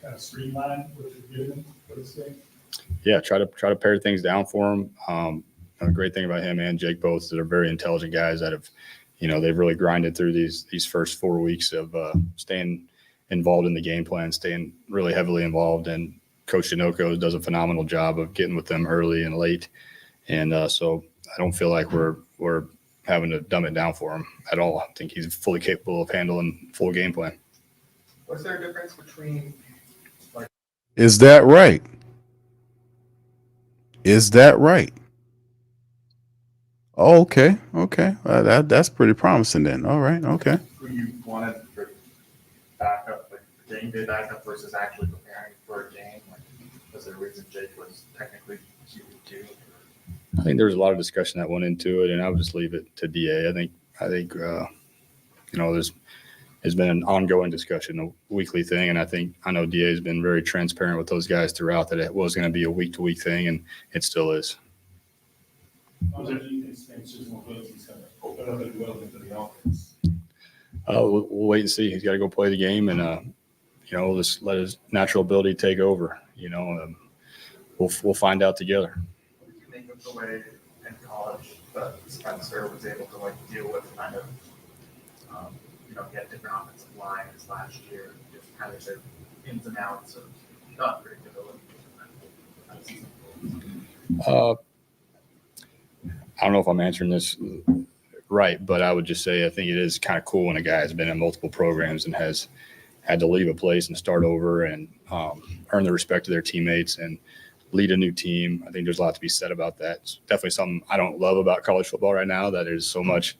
kind of streamline what you're giving him for this game. Yeah, try to pare things down for him. The great thing about him and Jake both is they're very intelligent guys that have, you know, they've really grinded through these first 4 weeks of staying involved in the game plan, staying really heavily involved. And Coach Dinoco does a phenomenal job of getting with them early and late. And so I don't feel like we're having to dumb it down for him at all. I think he's fully capable of handling full game plan. Was there a difference between Is that right? Is that right? Oh, okay. That's pretty promising then. All right. Okay. who you wanted for backup, like game day backup versus actually preparing for a game? Like, was there a reason Jake was technically QB2? I think there was a lot of discussion that went into it, and I would just leave it to DA. I think There's been an ongoing discussion, a weekly thing, and I know DA has been very transparent with those guys throughout that it was going to be a week-to-week thing, and it still is. How do you think Spencer's mobility is going to open up the development of the offense? We'll wait and see. He's got to go play the game, and we'll just let his natural ability take over. We'll find out together. What did you make of the way in college that Spencer was able to deal with kind of, get different offensive lines last year, just kind of the ins and outs of not predictability? I don't know if I'm answering this right, but I would just say I think it is kind of cool when a guy has been in multiple programs and has had to leave a place and start over and earn the respect of their teammates and lead a new team. I think there's a lot to be said about that. It's definitely something I don't love about college football right now, that there's so much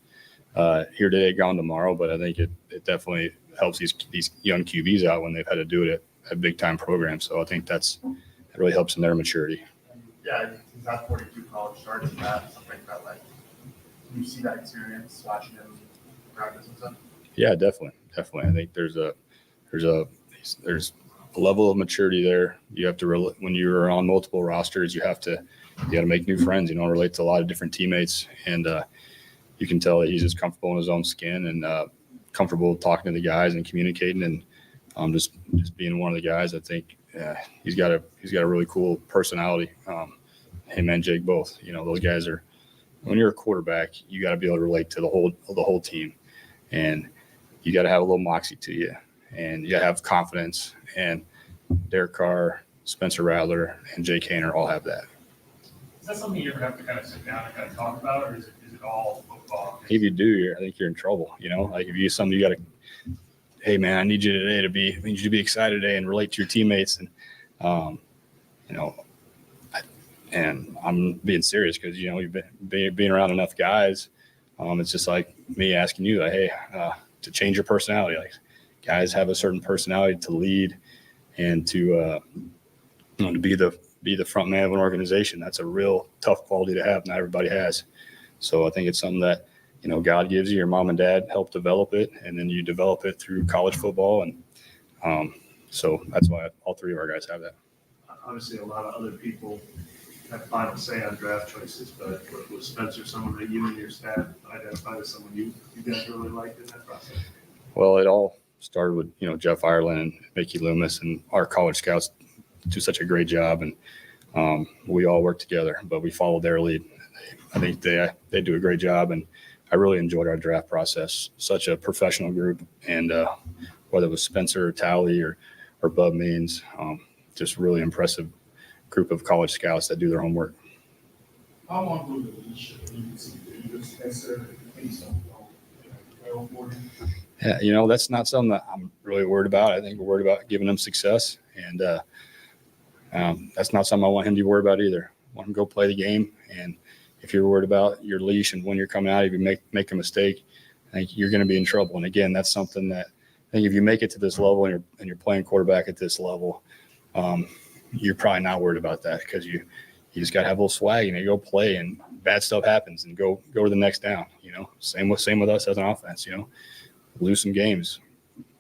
here today, gone tomorrow, but I think it definitely helps these young QBs out when they've had to do it at big-time programs. So I think that really helps in their maturity. Yeah, he's had 42 college starts and that, something that you see that experience watching him practice and stuff? Yeah, definitely. I think there's a level of maturity there. You have to when you're on multiple rosters, you got to make new friends. Relate to a lot of different teammates, and you can tell that he's just comfortable in his own skin and comfortable talking to the guys and communicating, and just being one of the guys. I think he's got a really cool personality. Him and Jake both. Those guys are. When you're a quarterback, you got to be able to relate to the whole team, and you got to have a little moxie to you, and you got to have confidence. And Derek Carr, Spencer Rattler, and Jake Haener all have that. Is that something you ever have to kind of sit down and kind of talk about, or is it all football? If you do, I think you're in trouble. If you do something, you got to, hey man, I need you to be excited today and relate to your teammates, and and I'm being serious because you've been being around enough guys. It's just like me asking you, hey, to change your personality. Guys have a certain personality to lead and to be the front man of an organization. That's a real tough quality to have. Not everybody has. So I think it's something that God gives you. Your mom and dad help develop it, and then you develop it through college football, and so that's why all three of our guys have that. Obviously, a lot of other people have final say on draft choices, but was Spencer someone that you and your staff identified as someone you guys really liked in that process? Well, it all started with Jeff Ireland and Mickey Loomis, and our college scouts do such a great job, and we all work together, but we follow their lead. I think they do a great job, and I really enjoyed our draft process. Such a professional group, and whether it was Spencer or Talley or Bub Means, just really impressive group of college scouts that do their homework. How long will the leadership you Spencer based on well for him? Yeah, that's not something that I'm really worried about. I think we're worried about giving him success, and that's not something I want him to be worried about either. I want him to go play the game, and if you're worried about your leash and when you're coming out, if you make a mistake, I think you're going to be in trouble. And again, that's something that I think if you make it to this level and you're playing quarterback at this level, you're probably not worried about that because you just got to have a little swag and you go play and bad stuff happens and go to the next down. Same with us as an offense. Lose some games,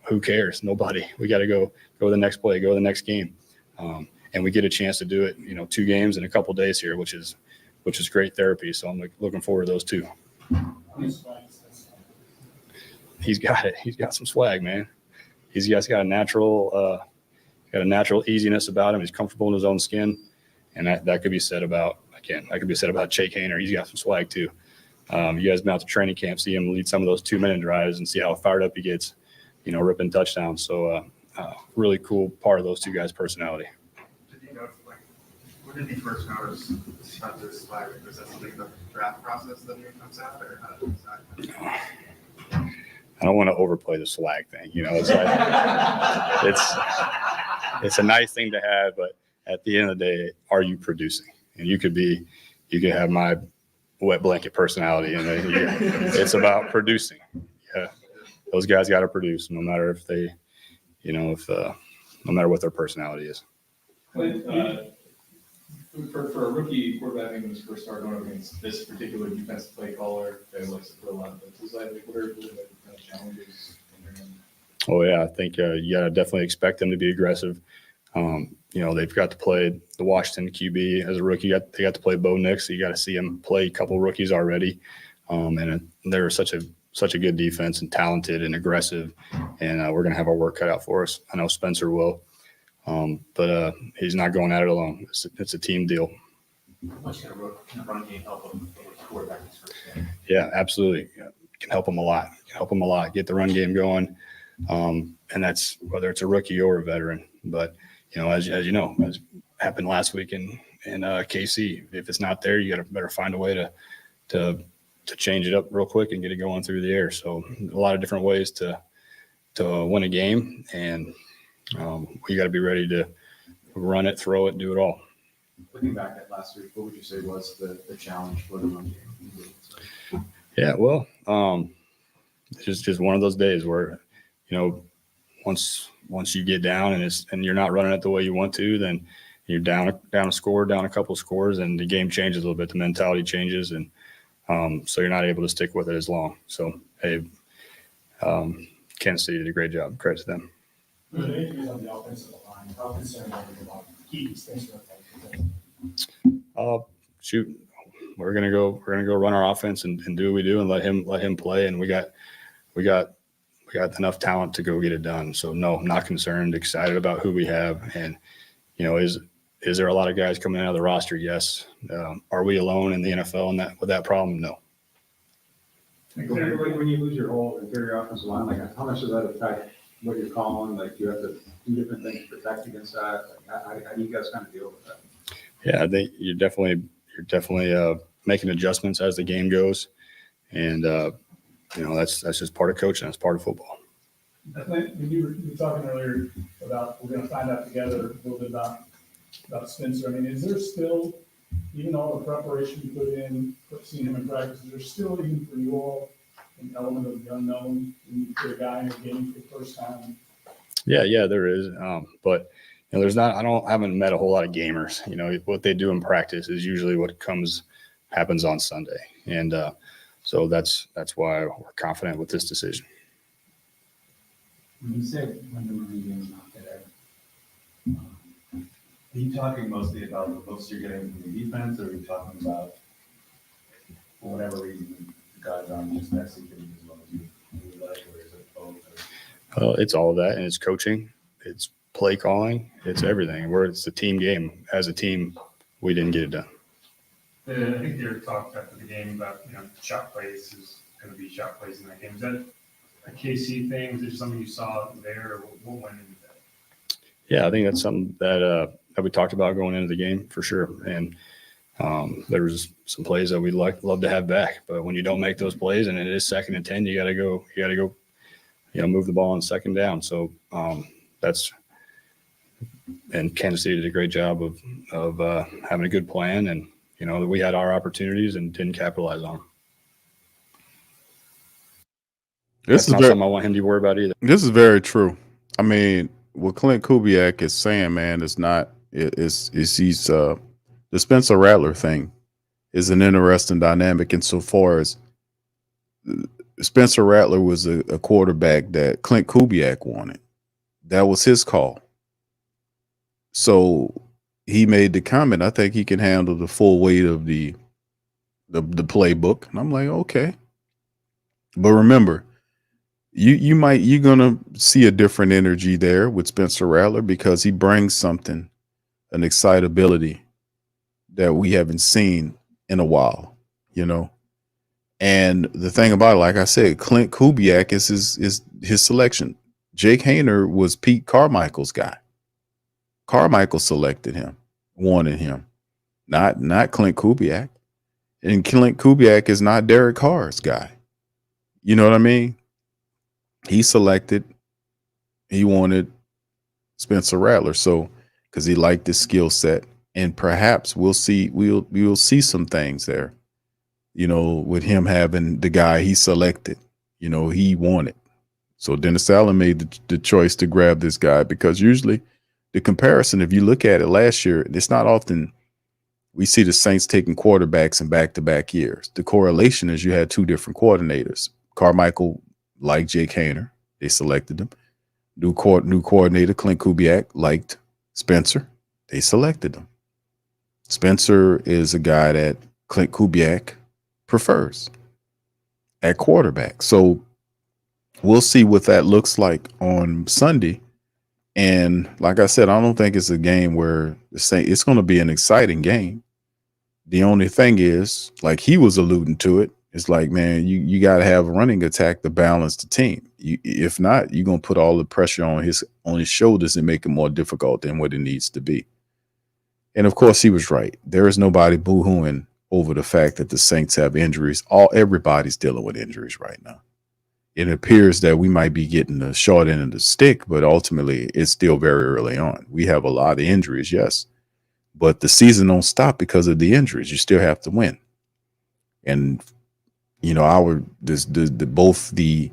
who cares? Nobody. We got to go to the next play, go to the next game, and we get a chance to do it. 2 games in a couple days here, which is great therapy. So I'm looking forward to those 2. He's got it. He's got some swag, man. He's got a natural easiness about him. He's comfortable in his own skin, and that could be said about Jake Haener. He's got some swag too. You guys been out to training camp, see him lead some of those 2-minute drives and see how fired up he gets, ripping touchdowns. So really cool part of those 2 guys' personality. Did you know, when did you first notice Spencer's swag? Was that something in the draft process that he comes out, or how did it start? I don't want to overplay the swag thing. It's like it's a nice thing to have, but at the end of the day, are you producing? And you could have my wet blanket personality, and it's about producing. Yeah, those guys got to produce, no matter if they, no matter what their personality is. Clint, For a rookie quarterback making his first start going up against this particular defensive play caller that likes to put a lot of blitzes, what are the kind of challenges? Oh yeah, I think you gotta definitely expect them to be aggressive. They've got to play the Washington QB as a rookie. They got to play Bo Nix. So you got to see them play a couple rookies already, and they're such a good defense and talented and aggressive. And we're gonna have our work cut out for us. I know Spencer will, but he's not going at it alone. It's a team deal. How much can a run game help him with quarterback his first game? Yeah, absolutely. Yeah, can help them a lot. Get the run game going, and that's whether it's a rookie or a veteran. But as you know, as happened last week in KC, if it's not there, you got to better find a way to change it up real quick and get it going through the air. So a lot of different ways to win a game, and we got to be ready to run it, throw it, do it all. Looking back at last week, what would you say was the challenge for the run game? Yeah, well, it's just one of those days where, once you get down and you're not running it the way you want to, then you're down a score, down a couple of scores, and the game changes a little bit. The mentality changes, and so you're not able to stick with it as long. So, hey, Kansas City did a great job. Credit to them. The injuries on the offensive line, how concerned are you about keeping Spencer? Shoot, we're gonna go run our offense and do what we do and let him play. And we got enough talent to go get it done. So no, I'm not concerned. Excited about who we have, and is there a lot of guys coming out of the roster? Yes. Are we alone in the NFL with that problem? No. When you lose your whole interior offensive line, like how much does that affect what you're calling? Like, do you have to do different things to protect against that? Like, how do you guys kind of deal with that? Yeah, I think you're definitely making adjustments as the game goes, and that's just part of coaching. That's part of football. When you were talking earlier about we're going to find out together a little bit about Spencer. I mean, is there still, even all the preparation you put in, seeing him in practice, is there still, even for you all, an element of the unknown when you put a guy in a game for the first time? Yeah, there is. But there's not. I haven't met a whole lot of gamers. What they do in practice is usually what happens on Sunday, and so that's why we're confident with this decision. When you say when the running game is not there, are you talking mostly about the looks you're getting from the defense, or are you talking about, for whatever reason, the guys aren't just executing as well as you would like, or is it both? It's all of that, and it's coaching, it's play calling, it's everything. It's a team game. As a team, we didn't get it done. I think you talked after the game about shot plays is going to be shot plays in that game. Is that a KC thing? Is it just something you saw there, or what went into that? Yeah, I think that's something that we talked about going into the game for sure. And there was some plays that we'd love to have back, but when you don't make those plays and it is 2nd and 10, you got to go, move the ball on 2nd down. So and Kansas City did a great job of having a good plan, and we had our opportunities and didn't capitalize on them. That's not something I want him to worry about either. This is very true. I mean, what Clint Kubiak is saying, man, is not is he's the Spencer Rattler thing is an interesting dynamic insofar as Spencer Rattler was a quarterback that Clint Kubiak wanted. That was his call. So he made the comment, I think he can handle the full weight of the playbook. And I'm like, okay. But remember, you're gonna see a different energy there with Spencer Rattler because he brings something, an excitability that we haven't seen in a while, And the thing about it, like I said, Clint Kubiak is his selection. Jake Hayner was Pete Carmichael's guy. Carmichael selected him, wanted him, not Clint Kubiak. And Clint Kubiak is not Derek Carr's guy. You know what I mean? He wanted Spencer Rattler. So, because he liked his skill set, and perhaps we'll see some things there, with him having the guy he selected, he wanted. So Dennis Allen made the choice to grab this guy because usually the comparison, if you look at it last year, it's not often we see the Saints taking quarterbacks in back-to-back years. The correlation is you had two different coordinators. Carmichael liked Jake Haener. They selected him. New coordinator, Clint Kubiak, liked Spencer. They selected him. Spencer is a guy that Clint Kubiak prefers at quarterback. So we'll see what that looks like on Sunday. And like I said, I don't think it's a game where it's going to be an exciting game. The only thing is, like he was alluding to it, it's like, man, you got to have a running attack to balance the team. If not, you're going to put all the pressure on his shoulders and make it more difficult than what it needs to be. And of course, he was right. There is nobody boo-hooing over the fact that the Saints have injuries. Everybody's dealing with injuries right now. It appears that we might be getting the short end of the stick, but ultimately it's still very early on. We have a lot of injuries, yes, but the season don't stop because of the injuries. You still have to win. And you know, both the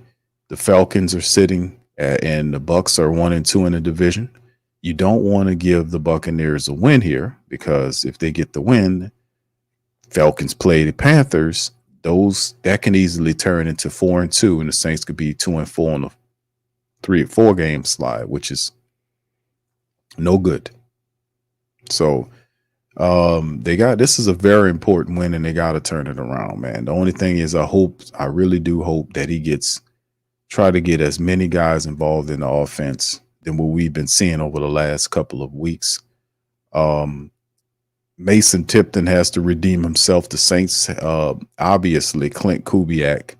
Falcons are sitting and the Bucs are 1-2 in the division. You don't want to give the Buccaneers a win here, because if they get the win, Falcons play the Panthers. That can easily turn into 4-2, and the Saints could be 2-4 on a 3 or 4 game slide, which is no good. So this is a very important win, and they got to turn it around, man. The only thing is, I really do hope that he try to get as many guys involved in the offense than what we've been seeing over the last couple of weeks. Mason Tipton has to redeem himself. The Saints, obviously, Clint Kubiak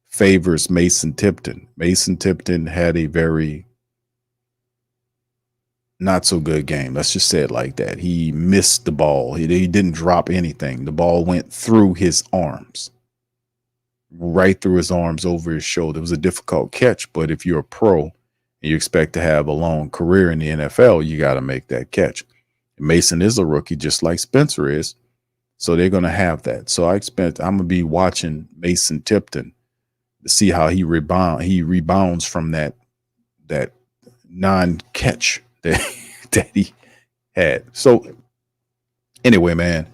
favors Mason Tipton. Mason Tipton had a very not so good game. Let's just say it like that. He missed the ball. He didn't drop anything. The ball went through his arms, right through his arms, over his shoulder. It was a difficult catch, but if you're a pro and you expect to have a long career in the NFL, you got to make that catch. Mason is a rookie, just like Spencer is. So they're going to have that. So I'm going to be watching Mason Tipton to see how he rebounds from that non-catch that he had. So anyway, man,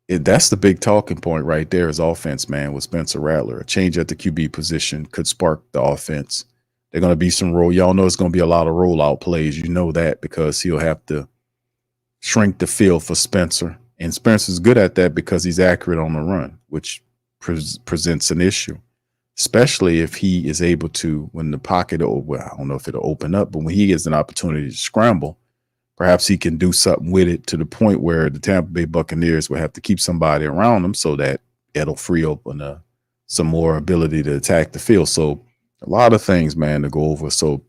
that's the big talking point right there, is offense, man, with Spencer Rattler. A change at the QB position could spark the offense. They're going to be some y'all know it's going to be a lot of rollout plays. You know that, because he'll have to shrink the field for Spencer. And Spencer's good at that because he's accurate on the run, which presents an issue, especially if he is able to, when the pocket, I don't know if it'll open up, but when he gets an opportunity to scramble, perhaps he can do something with it to the point where the Tampa Bay Buccaneers will have to keep somebody around him, so that it'll free open some more ability to attack the field. So a lot of things, man, to go over. So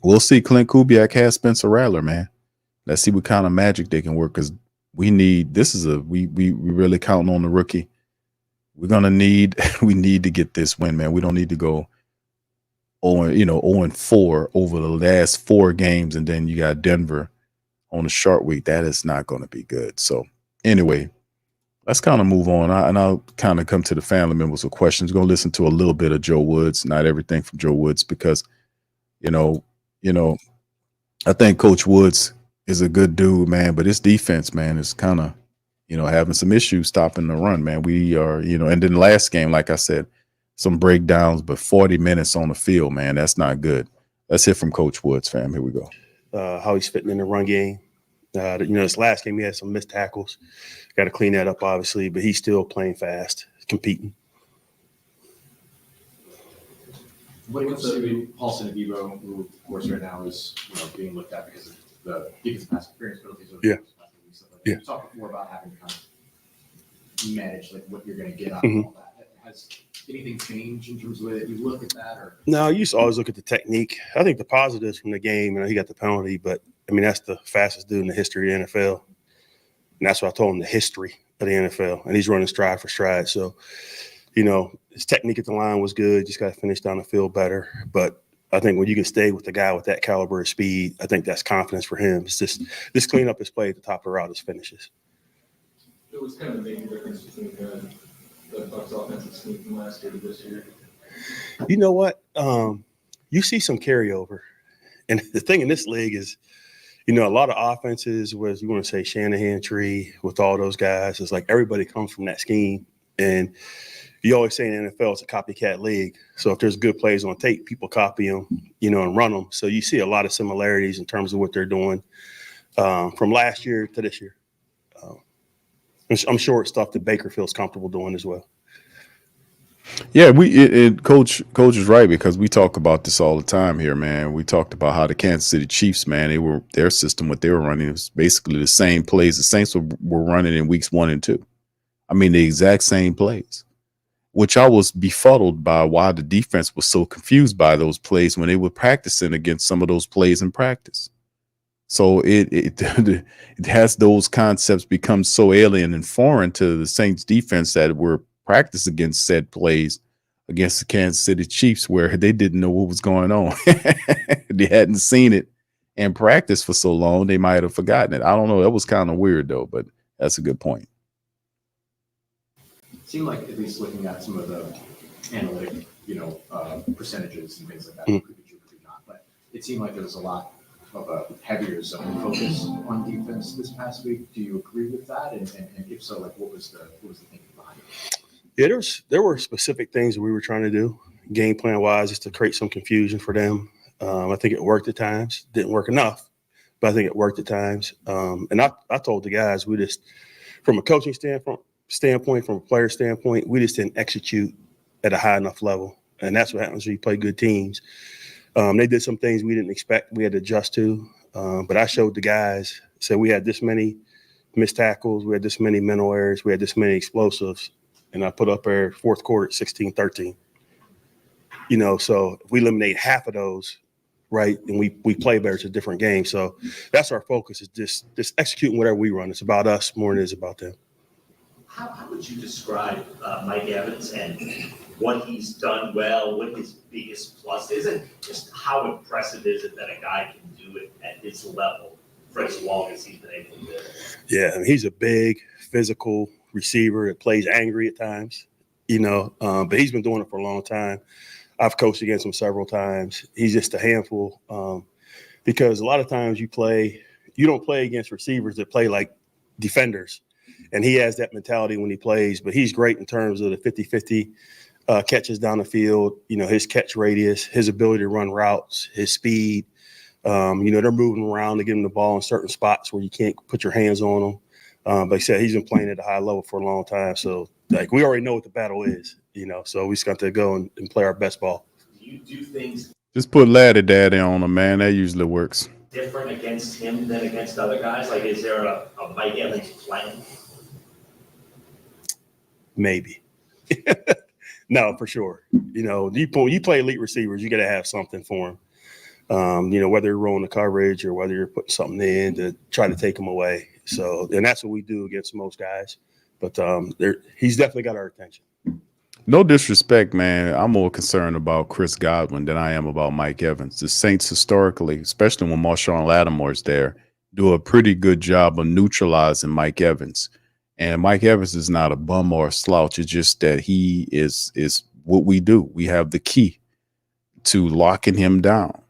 we'll see. Clint Kubiak has Spencer Rattler, man. Let's see what kind of magic they can work, because we really counting on the rookie. We need to get this win, man. We don't need to go 0-4 over the last 4 games, and then you got Denver on a short week. That is not going to be good. So anyway, let's kind of move on. I'll kind of come to the family members with questions. We're going to listen to a little bit of Joe Woods, not everything from Joe Woods, because, I think Coach Woods is a good dude, man, but his defense, man, is kind of, having some issues stopping the run, man. We are, and then last game, like I said, some breakdowns, but 40 minutes on the field, man, that's not good. Let's hear from Coach Woods, fam. Here we go. How he's fitting in the run game. This last game, he had some missed tackles. Got to clean that up, obviously, but he's still playing fast, competing. What's the Paulson Adebo, who, of course, right now is being looked at because of the defensive pass experience penalties. Yeah. You talked before about having to kind of manage what you're going to get out of all that. Has anything changed in terms of the way that you look at that? Or No, you used to always look at the technique. I think the positives from the game, he got the penalty, but that's the fastest dude in the history of the NFL. And that's what I told him, the history of the NFL. And he's running stride for stride. So, his technique at the line was good. Just got to finish down the field better. But I think when you can stay with the guy with that caliber of speed, I think that's confidence for him. It's just clean up his play at the top of the route, his finishes. it was kind of the main difference between the Bucs offensive scheme from last year to this year? You know what? You see some carryover. And the thing in this league is, a lot of offenses was, you want to say Shanahan tree with all those guys. It's like everybody comes from that scheme. And you always say in the NFL, it's a copycat league. So if there's good plays on tape, people copy them, and run them. So you see a lot of similarities in terms of what they're doing from last year to this year. I'm sure it's stuff that Baker feels comfortable doing as well. Yeah, Coach is right, because we talk about this all the time here, man. We talked about how the Kansas City Chiefs, man, their system, what they were running, was basically the same plays the Saints were running in weeks 1 and 2. I mean, the exact same plays, which I was befuddled by why the defense was so confused by those plays when they were practicing against some of those plays in practice. So it has those concepts become so alien and foreign to the Saints defense that were practice against said plays against the Kansas City Chiefs, where they didn't know what was going on. They hadn't seen it in practice for so long, they might have forgotten it. I don't know. That was kind of weird, though, but that's a good point. It seemed like, at least looking at some of the analytic, percentages and things like that, could be true, could be not, but it seemed like there was a lot of a heavier zone focus on defense this past week. Do you agree with that? And if so, like, what was the thinking behind it? Yeah, there were specific things that we were trying to do, game plan wise, just to create some confusion for them. I think it worked at times. Didn't work enough, but I think it worked at times. And I told the guys, we just, from a coaching standpoint, from a player standpoint, we just didn't execute at a high enough level. And that's what happens when you play good teams. They did some things we didn't expect, we had to adjust to. But I showed the guys, said we had this many missed tackles, we had this many mental errors, we had this many explosives. And I put up our fourth quarter at 16-13. So if we eliminate half of those, right, and we play better, it's a different game. So that's our focus, is just executing whatever we run. It's about us more than it is about them. How would you describe Mike Evans and what he's done well, what his biggest plus is, and just how impressive is it that a guy can do it at his level for as long as he's been able to do it? Yeah, I mean, he's a big, physical receiver that plays angry at times, but he's been doing it for a long time. I've coached against him several times. He's just a handful because a lot of times you don't play against receivers that play like defenders. And he has that mentality when he plays, but he's great in terms of the 50-50 catches down the field, his catch radius, his ability to run routes, his speed. They're moving around to get him the ball in certain spots where you can't put your hands on them. But like I said, he's been playing at a high level for a long time. So, we already know what the battle is, so we just got to go and play our best ball. Do you do things Just put Ladder Daddy on him, man. That usually works. different against him than against other guys? Like, is there a Mike Evans plan? Maybe. No, for sure. You play elite receivers, you got to have something for them. Whether you're rolling the coverage or whether you're putting something in to try to take them away. So, and that's what we do against most guys. But he's definitely got our attention. No disrespect, man. I'm more concerned about Chris Godwin than I am about Mike Evans. The Saints historically, especially when Marshawn Lattimore's there, do a pretty good job of neutralizing Mike Evans. And Mike Evans is not a bum or a slouch. It's just that he is what we do. We have the key to locking him down.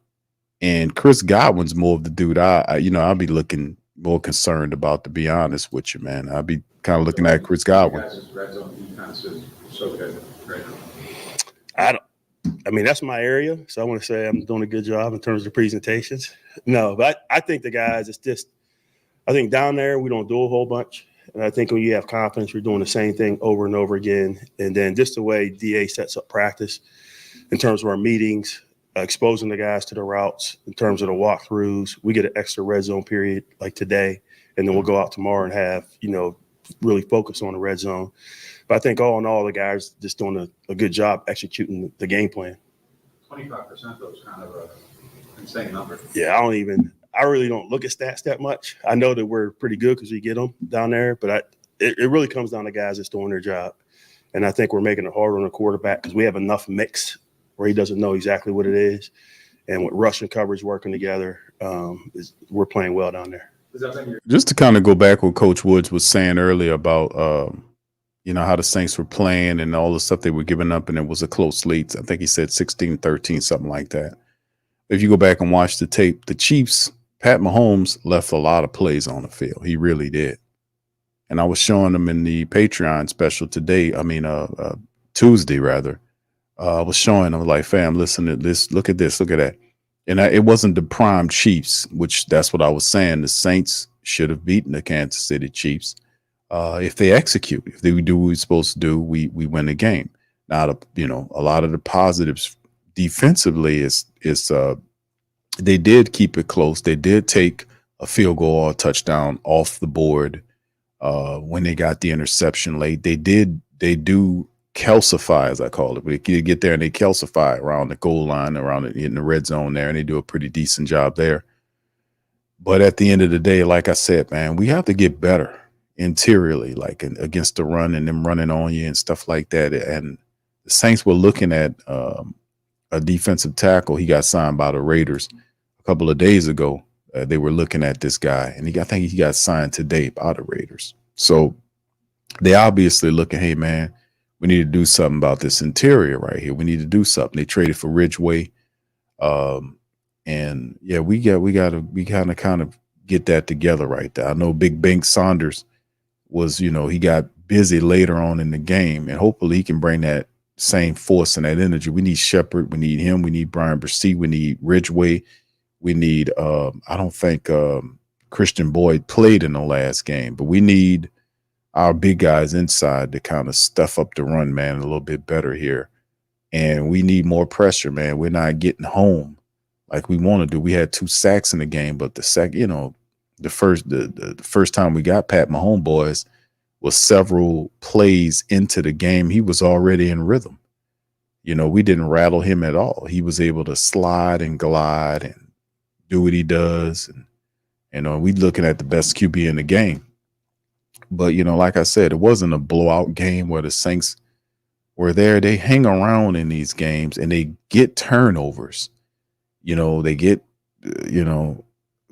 And Chris Godwin's more of the dude I'll be looking more concerned about, to be honest with you, man. I'll be kind of looking at Chris Godwin. Red zone defense is so good right now. That's my area. So I want to say I'm doing a good job in terms of the presentations. No, but I think the guys, I think down there we don't do a whole bunch. And I think when you have confidence, you're doing the same thing over and over again. And then just the way DA sets up practice in terms of our meetings, exposing the guys to the routes, in terms of the walkthroughs, we get an extra red zone period like today. And then we'll go out tomorrow and have, really focus on the red zone. But I think all in all, the guys just doing a good job executing the game plan. 25% though is kind of an insane number. Yeah, I really don't look at stats that much. I know that we're pretty good because we get them down there, but it really comes down to guys that's doing their job. And I think we're making it harder on the quarterback because we have enough mix where he doesn't know exactly what it is. And with rush and coverage working together, we're playing well down there. Just to kind of go back what Coach Woods was saying earlier about, how the Saints were playing and all the stuff they were giving up, and it was a close lead. I think he said 16-13, something like that. If you go back and watch the tape, the Chiefs Pat Mahomes left a lot of plays on the field. He really did. And I was showing them in the Patreon special today. I mean, Tuesday rather. I was showing them like, fam, listen to this. Look at this. Look at that. And it wasn't the prime Chiefs, which that's what I was saying. The Saints should have beaten the Kansas City Chiefs. If they execute, if they do what we're supposed to do, we win the game. Now, a lot of the positives defensively is they did keep it close. They did take a field goal or a touchdown off the board when they got the interception late. They do calcify, as I call it. They get there and they calcify around the goal line, in the red zone there, and they do a pretty decent job there. But at the end of the day, like I said, man, we have to get better interiorly, like against the run and them running on you and stuff like that. And the Saints were looking at a defensive tackle. He got signed by the Raiders a couple of days ago. They were looking at this guy, and I think he got signed today by the Raiders. So they obviously looking, hey, man, we need to do something about this interior right here. We need to do something. They traded for Ridgeway. And yeah, we gotta kind of get that together right there. I know Big Bank Saunders was, he got busy later on in the game, and hopefully he can bring that same force and that energy. We need Shepard. We need him. We need Brian Bresee. We need Ridgeway. We need, I don't think Christian Boyd played in the last game, but we need our big guys inside to kind of stuff up the run, man, a little bit better here. And we need more pressure, man. We're not getting home like we want to do. We had 2 sacks in the game, but the first time we got Pat Mahomes boys was several plays into the game. He was already in rhythm. We didn't rattle him at all. He was able to slide and glide and do what he does. And, we looking at the best QB in the game. But, like I said, it wasn't a blowout game where the Saints were there. They hang around in these games and they get turnovers. They get,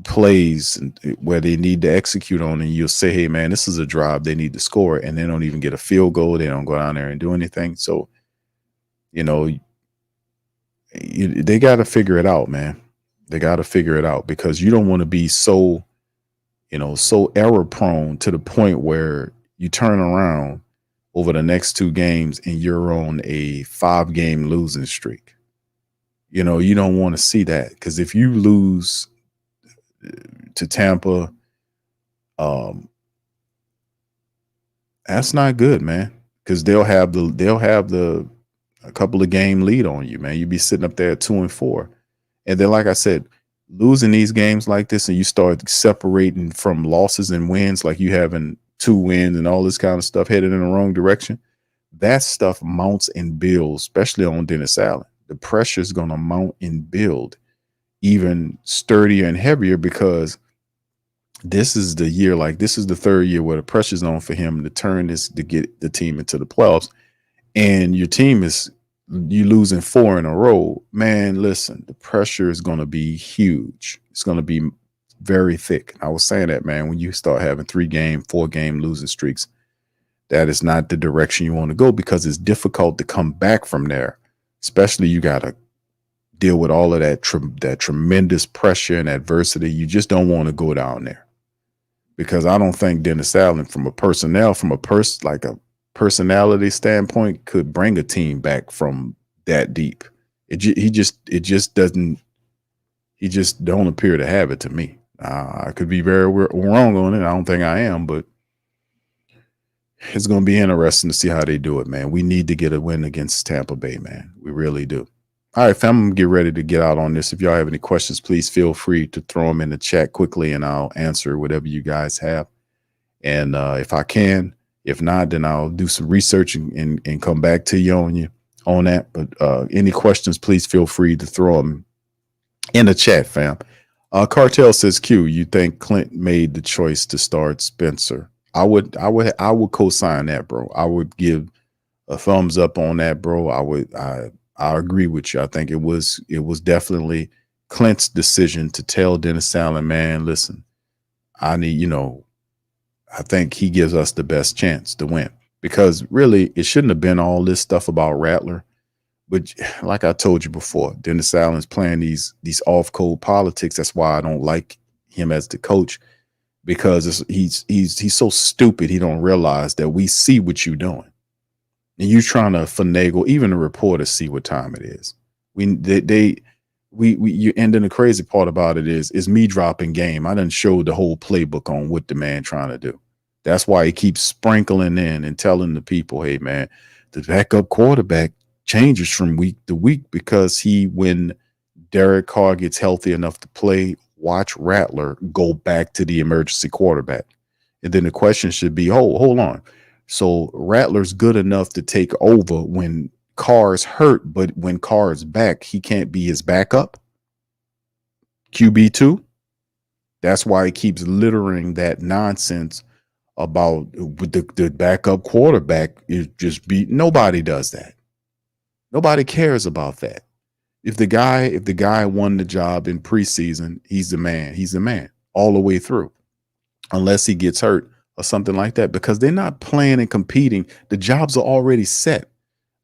plays where they need to execute on, and you'll say, hey, man, this is a drive. They need to score, and they don't even get a field goal. They don't go down there and do anything. So, they got to figure it out, man. They got to figure it out, because you don't want to be so error prone to the point where you turn around over the next 2 games and you're on a 5-game losing streak. You don't want to see that, because if you lose to Tampa, that's not good, man, because they'll have a couple of game lead on you, man. You'd be sitting up there at 2-4. And then, like I said, losing these games like this and you start separating from losses and wins, like you having 2 wins and all this kind of stuff headed in the wrong direction, that stuff mounts and builds, especially on Dennis Allen. The pressure is going to mount and build even sturdier and heavier, because this is the year, this is the 3rd year where the pressure's on for him to turn this, to get the team into the playoffs. And your team you losing 4 in a row, man, listen, the pressure is going to be huge. It's going to be very thick. I was saying that, man, when you start having 3-game, 4-game losing streaks, that is not the direction you want to go, because it's difficult to come back from there. Especially you got to deal with all of that tremendous pressure and adversity. You just don't want to go down there, because I don't think Dennis Allen, from a personality standpoint, could bring a team back from that deep. He just don't appear to have it to me. I could be very wrong on it. I don't think I am, but it's going to be interesting to see how they do it, man. We need to get a win against Tampa Bay, man. We really do. All right, fam, I'm going to get ready to get out on this. If y'all have any questions, please feel free to throw them in the chat quickly, and I'll answer whatever you guys have. And if I can, if not, then I'll do some research and come back to you on that. But any questions, please feel free to throw them in the chat, fam. Cartel says, Q, you think Klint made the choice to start Spencer? I would co-sign that, bro. I would give a thumbs up on that, bro. I agree with you. I think it was definitely Klint's decision to tell Dennis Allen, man, listen, I think he gives us the best chance to win, because really it shouldn't have been all this stuff about Rattler. But like I told you before, Dennis Allen's playing these off-code politics. That's why I don't like him as the coach, because he's so stupid he don't realize that we see what you're doing, and you trying to finagle. Even the reporters see what time it is. And then the crazy part about it is me dropping game. I done showed the whole playbook on what the man trying to do. That's why he keeps sprinkling in and telling the people, hey man, the backup quarterback changes from week to week, because when Derek Carr gets healthy enough to play, watch Rattler go back to the emergency quarterback. And then the question should be, hold on. So Rattler's good enough to take over when Carr's hurt, but when Carr's back, he can't be his backup. QB2. That's why he keeps littering that nonsense about the backup quarterback is just nobody does that. Nobody cares about that. If the guy won the job in preseason, he's the man. He's the man all the way through, unless he gets hurt or something like that, because they're not playing and competing. The jobs are already set.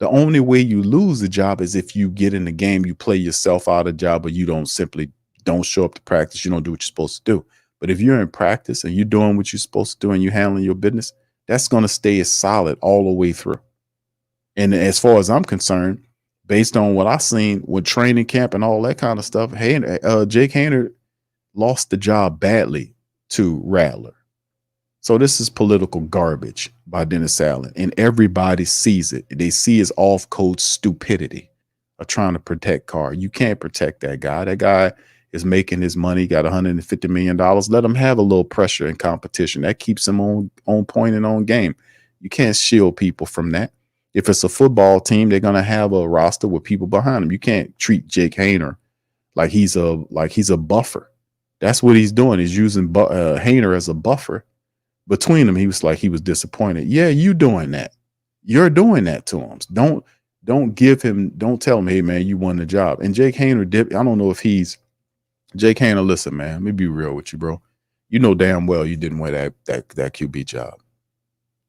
The only way you lose the job is if you get in the game, you play yourself out of job, or you don't show up to practice. You don't do what you're supposed to do. But if you're in practice and you're doing what you're supposed to do and you're handling your business, that's going to stay solid all the way through. And as far as I'm concerned, based on what I've seen with training camp and all that kind of stuff, Jake Haener lost the job badly to Rattler. So this is political garbage by Dennis Allen, and everybody sees it. They see his off-coach stupidity of trying to protect Carr. You can't protect that guy. That guy is making his money, got $150 million. Let him have a little pressure and competition. That keeps him on point and on game. You can't shield people from that. If it's a football team, they're going to have a roster with people behind him. You can't treat Jake Haener like he's a buffer. That's what he's doing. He's using Haener as a buffer between them. He was disappointed. Yeah, you doing that. You're doing that to him. Don't tell him, hey man, you won the job. And Jake Haener I don't know if he's Jake Haener. Listen, man, let me be real with you, bro. You know damn well you didn't win that QB job.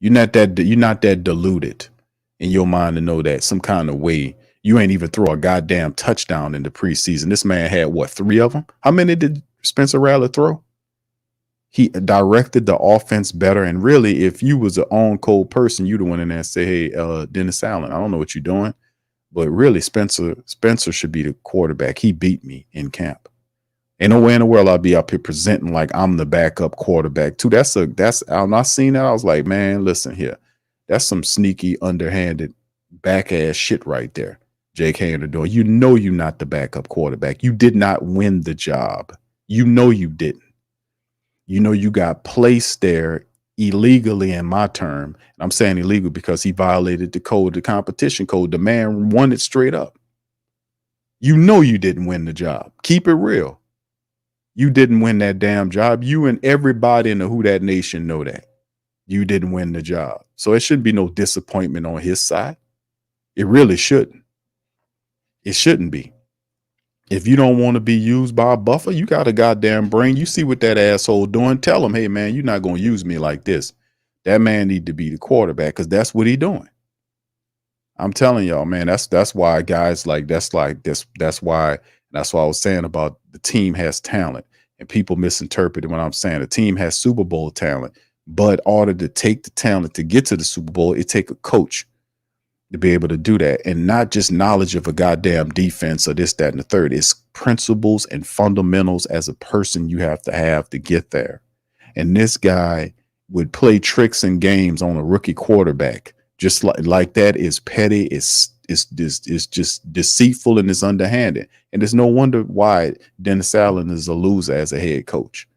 You're not that deluded in your mind to know that some kind of way you ain't even throw a goddamn touchdown in the preseason. This man had what, 3 of them? How many did Spencer Rattler throw? He directed the offense better. And really, if you was an on-cold person, you'd have went in there and say, hey, Dennis Allen, I don't know what you're doing, but really Spencer should be the quarterback. He beat me in camp. Ain't no way in the world I'd be up here presenting like I'm the backup quarterback too. I'm not seeing that. I was like, man, listen here. That's some sneaky, underhanded, back-ass shit right there. Jake Haener doing. You know you're not the backup quarterback. You did not win the job. You know you didn't. You know you got placed there illegally in my term. And I'm saying illegal because he violated the code, the competition code. The man won it straight up. You know you didn't win the job. Keep it real. You didn't win that damn job. You and everybody in the Who Dat Nation know that. You didn't win the job. So it shouldn't be no disappointment on his side. It really shouldn't. It shouldn't be. If you don't want to be used by a buffer, you got a goddamn brain. You see what that asshole doing. Tell him, hey, man, you're not going to use me like this. That man need to be the quarterback because that's what he doing. I'm telling y'all, man, that's why guys like this. That's why I was saying about the team has talent and people misinterpreted when I'm saying the team has Super Bowl talent. But in order to take the talent to get to the Super Bowl, it take a coach to be able to do that, and not just knowledge of a goddamn defense or this, that, and the third. It's principles and fundamentals as a person you have to get there. And this guy would play tricks and games on a rookie quarterback. Just like that is petty. It's just deceitful and it's underhanded. And there's no wonder why Dennis Allen is a loser as a head coach,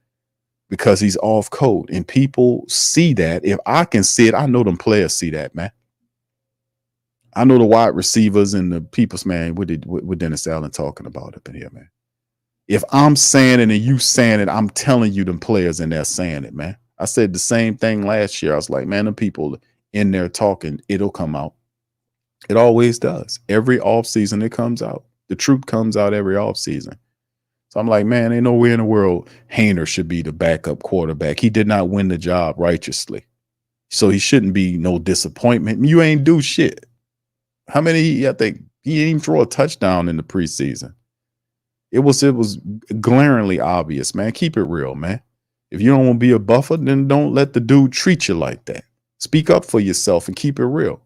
because he's off code and people see that. If I can see it, I know them players see that, man. I know the wide receivers and the people's, man, what Dennis Allen talking about up in here, man. If I'm saying it and you saying it, I'm telling you them players in there saying it, man. I said the same thing last year. I was like, man, them people in there talking, it'll come out. It always does. Every offseason it comes out. The truth comes out every offseason. So I'm like, man, ain't nowhere in the world Haener should be the backup quarterback. He did not win the job righteously. So he shouldn't be no disappointment. You ain't do shit. How many? I think he didn't even throw a touchdown in the preseason. It was glaringly obvious, man. Keep it real, man. If you don't want to be a buffer, then don't let the dude treat you like that. Speak up for yourself and keep it real.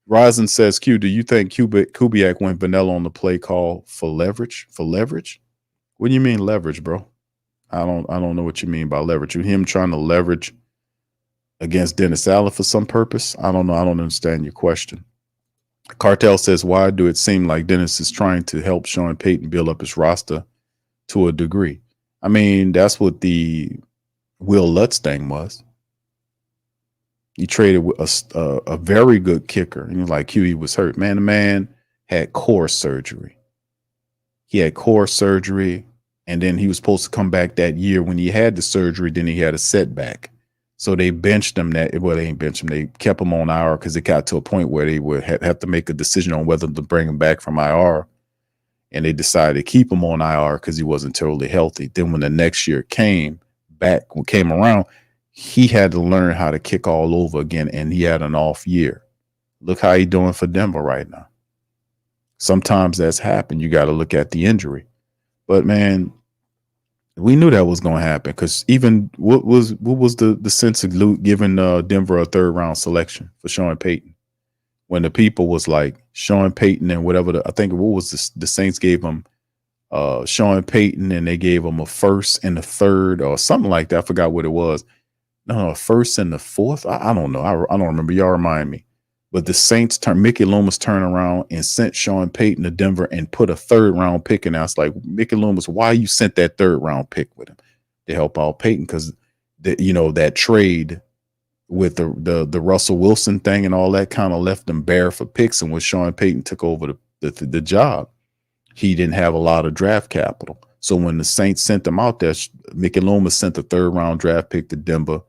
Ryzen says, Q, do you think Kubiak went vanilla on the play call for leverage? For leverage? What do you mean leverage, bro? I don't know what you mean by leverage. Him trying to leverage against Dennis Allen for some purpose? I don't know. I don't understand your question. Cartel says, why do it seem like Dennis is trying to help Sean Payton build up his roster to a degree? I mean, that's what the Will Lutz thing was. He traded a very good kicker. And he was like, Q, he was hurt. Man, the man had core surgery. He had core surgery, and then he was supposed to come back that year. When he had the surgery, then he had a setback. So they benched him. They ain't benched him. They kept him on IR because it got to a point where they would have to make a decision on whether to bring him back from IR. And they decided to keep him on IR because he wasn't totally healthy. Then when the next year came around, he had to learn how to kick all over again, and he had an off year. Look how he's doing for Denver right now. Sometimes that's happened. You got to look at the injury. But, man, we knew that was going to happen because even what was the sense of giving Denver a third-round selection for Sean Payton when the people was like Sean Payton and whatever the Saints gave him Sean Payton, and they gave him a first and a third or something like that. I forgot what it was. No, a first and the fourth. I don't know. I don't remember. Y'all remind me. But the Saints Mickey Loomis turned around and sent Sean Payton to Denver and put a third-round pick in. I was like, Mickey Loomis, why you sent that third-round pick with him to help out Payton? Because that trade with the Russell Wilson thing and all that kind of left them bare for picks. And when Sean Payton took over the job, he didn't have a lot of draft capital. So when the Saints sent him out there, Mickey Loomis sent a third-round draft pick to Denver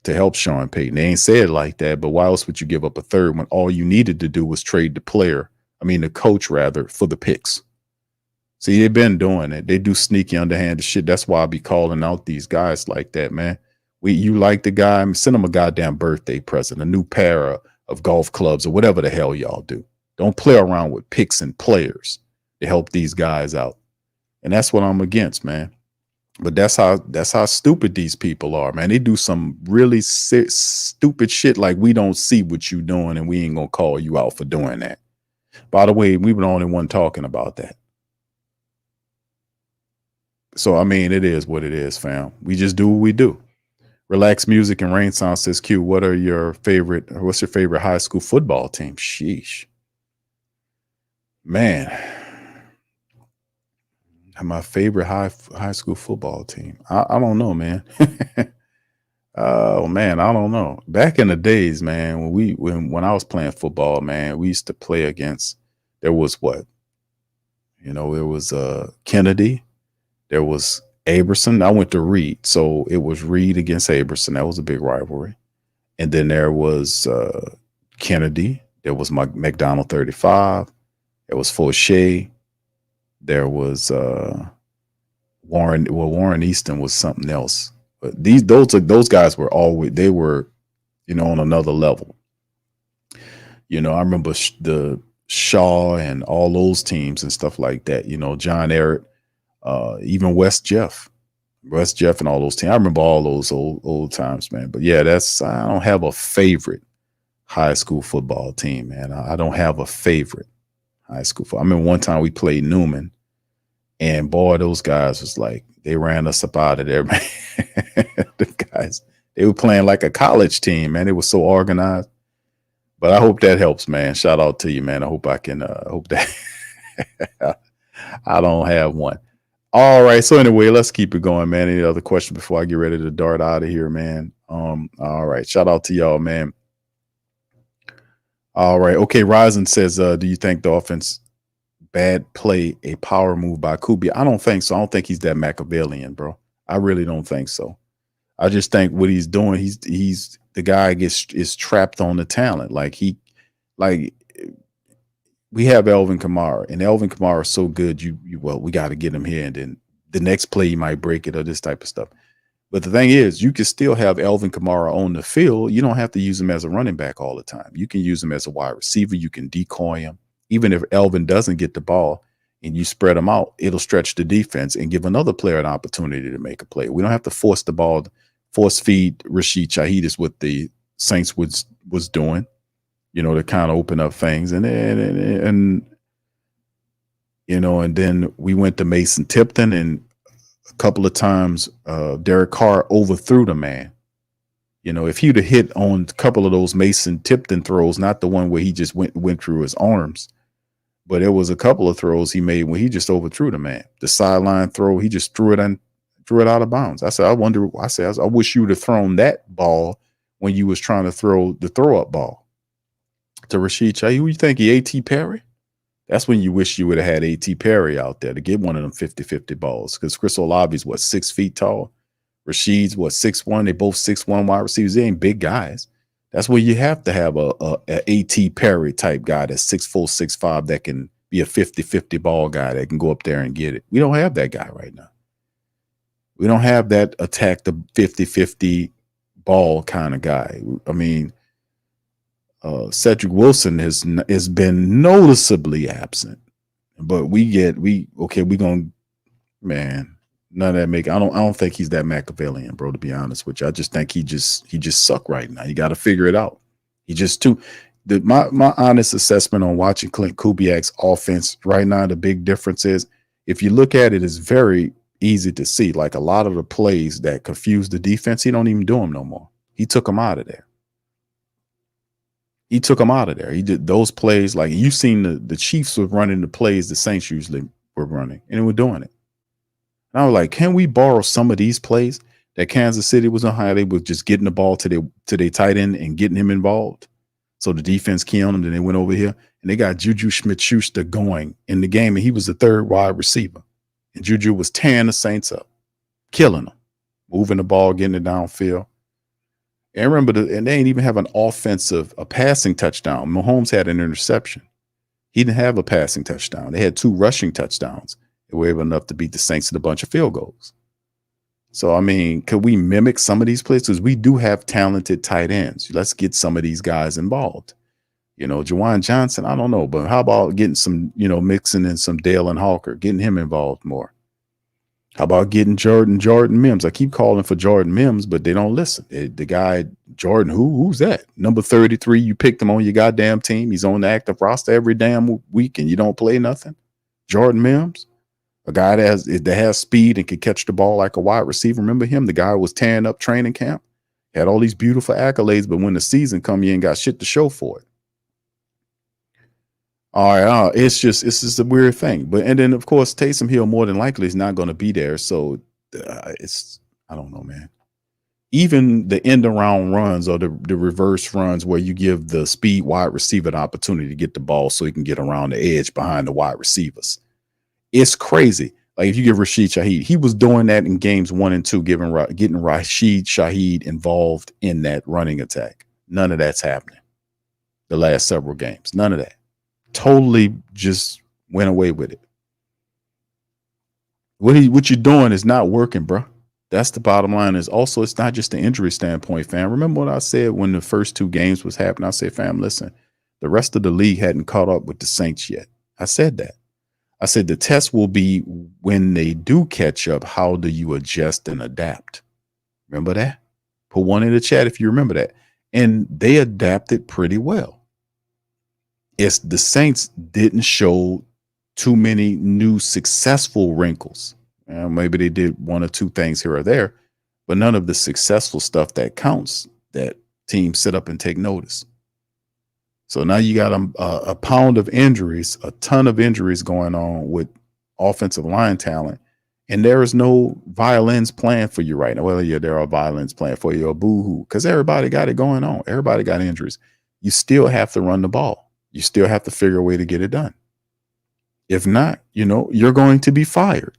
to help Sean Payton. They ain't said it like that, but why else would you give up a third when all you needed to do was trade the coach rather, for the picks? See, they've been doing it. They do sneaky underhanded shit. That's why I be calling out these guys like that, man. You like the guy, send him a goddamn birthday present, a new pair of golf clubs or whatever the hell y'all do. Don't play around with picks and players to help these guys out. And that's what I'm against, man. But that's how stupid these people are, man. They do some really stupid shit like we don't see what you doing and we ain't gonna call you out for doing that. By the way, we were the only one talking about that. So, I mean, it is what it is, fam. We just do what we do. Relax Music and Rain Sound says, Q, what's your favorite high school football team? Sheesh. Man. My favorite high school football team. I don't know, man. Oh man, I don't know. Back in the days, man, when I was playing football, man, we used to play against. There was Kennedy, there was Aberson. I went to Reed, so it was Reed against Aberson. That was a big rivalry. And then there was Kennedy. There was McDonald 35. There was Fauché. There was Warren. Well, Warren Easton was something else. But those guys were always, they were, on another level. I remember the Shaw and all those teams and stuff like that. John Ehret, even West Jeff and all those teams. I remember all those old times, man. But yeah, I don't have a favorite high school football team, man. I don't have a favorite high school. I remember one time we played Newman, and boy, those guys was like, they ran us up out of there, man. The guys, they were playing like a college team, man. They were so organized. But I hope that helps, man. Shout out to you, man. I hope I can, hope that I don't have one. All right. So anyway, let's keep it going, man. Any other question before I get ready to dart out of here, man? All right. Shout out to y'all, man. All right. Okay. Ryzen says, do you think the offense bad play a power move by Kubiak? I don't think so. I don't think he's that Machiavellian, bro. I really don't think so. I just think what he's doing, he's the guy is trapped on the talent. We have Alvin Kamara, and Alvin Kamara is so good. We got to get him here, and then the next play you might break it or this type of stuff. But the thing is, you can still have Alvin Kamara on the field. You don't have to use him as a running back all the time. You can use him as a wide receiver. You can decoy him. Even if Alvin doesn't get the ball, and you spread them out, it'll stretch the defense and give another player an opportunity to make a play. We don't have to force the ball, force feed Rashid Shaheed is what the Saints was doing, you know, to kind of open up things. And you know, and then we went to Mason Tipton, and a couple of times Derek Carr overthrew the man. You know, if he'd have hit on a couple of those Mason Tipton throws, not the one where he just went through his arms, but it was a couple of throws he made when he just overthrew the man. The sideline throw, he just threw it out of bounds. I said, I wish you would have thrown that ball when you was trying to throw the throw-up ball to Rashid Shaheed. Who you think, he A.T. Perry? That's when you wish you would have had A.T. Perry out there to get one of them 50-50 balls, because Chris Olave's, 6 feet tall? Rashid's 6'1". They both 6'1" wide receivers. They ain't big guys. That's where you have to have a A.T. Perry type guy that's 6'4", 6'5", that can be a 50-50 ball guy that can go up there and get it. We don't have that guy right now. We don't have that attack the 50-50 ball kind of guy. I mean, Cedric Wilson has been noticeably absent, but none of that make. I don't think he's that Machiavellian, bro, to be honest with you. I just think he just suck right now. You got to figure it out. He just my honest assessment on watching Clint Kubiak's offense right now, the big difference is, if you look at it, it's very easy to see. Like, a lot of the plays that confuse the defense, he don't even do them no more. He took them out of there. He did those plays. Like, you've seen the Chiefs were running the plays the Saints usually were running, and they were doing it. And I was like, can we borrow some of these plays that Kansas City was on, how they was just getting the ball to their tight end and getting him involved? So the defense key on him. Then they went over here and they got Juju Smith-Schuster going in the game, and he was the third wide receiver. And Juju was tearing the Saints up, killing them, moving the ball, getting it downfield. And remember, and they didn't even have a passing touchdown. Mahomes had an interception. He didn't have a passing touchdown. They had 2 rushing touchdowns. They were able enough to beat the Saints with a bunch of field goals. So, I mean, could we mimic some of these plays? Because we do have talented tight ends. Let's get some of these guys involved. You know, Jawan Johnson, I don't know, but how about getting some, mixing in some Dale and Hawker, getting him involved more? How about getting Jordan Mims? I keep calling for Jordan Mims, but they don't listen. The guy, Jordan, who's that? Number 33, you picked him on your goddamn team. He's on the active roster every damn week, and you don't play nothing? Jordan Mims? A guy that has speed and can catch the ball like a wide receiver. Remember him? The guy was tearing up training camp. Had all these beautiful accolades, but when the season come, you ain't got shit to show for it. All right, it's just a weird thing. And then, of course, Taysom Hill more than likely is not going to be there. So I don't know, man. Even the end around runs or the reverse runs where you give the speed wide receiver an opportunity to get the ball so he can get around the edge behind the wide receivers. It's crazy. Like, if you give Rashid Shaheed, he was doing that in games 1 and 2, getting Rashid Shaheed involved in that running attack. None of that's happening the last several games. None of that. Totally just went away with it. What you're doing is not working, bro. That's the bottom line. Is also, it's not just the injury standpoint, fam. Remember what I said when the first 2 games was happening? I said, fam, listen, the rest of the league hadn't caught up with the Saints yet. I said that. I said the test will be when they do catch up. How do you adjust and adapt? Remember that? Put one in the chat if you remember that. And they adapted pretty well. It's the Saints didn't show too many new successful wrinkles. Maybe they did 1 or 2 things here or there, but none of the successful stuff that counts that teams sit up and take notice. So now you got a pound of injuries, a ton of injuries going on with offensive line talent, and there is no violins playing for you right now. Well, yeah, there are violins playing for you, or boo-hoo, because everybody got it going on. Everybody got injuries. You still have to run the ball. You still have to figure a way to get it done. If not, you're going to be fired.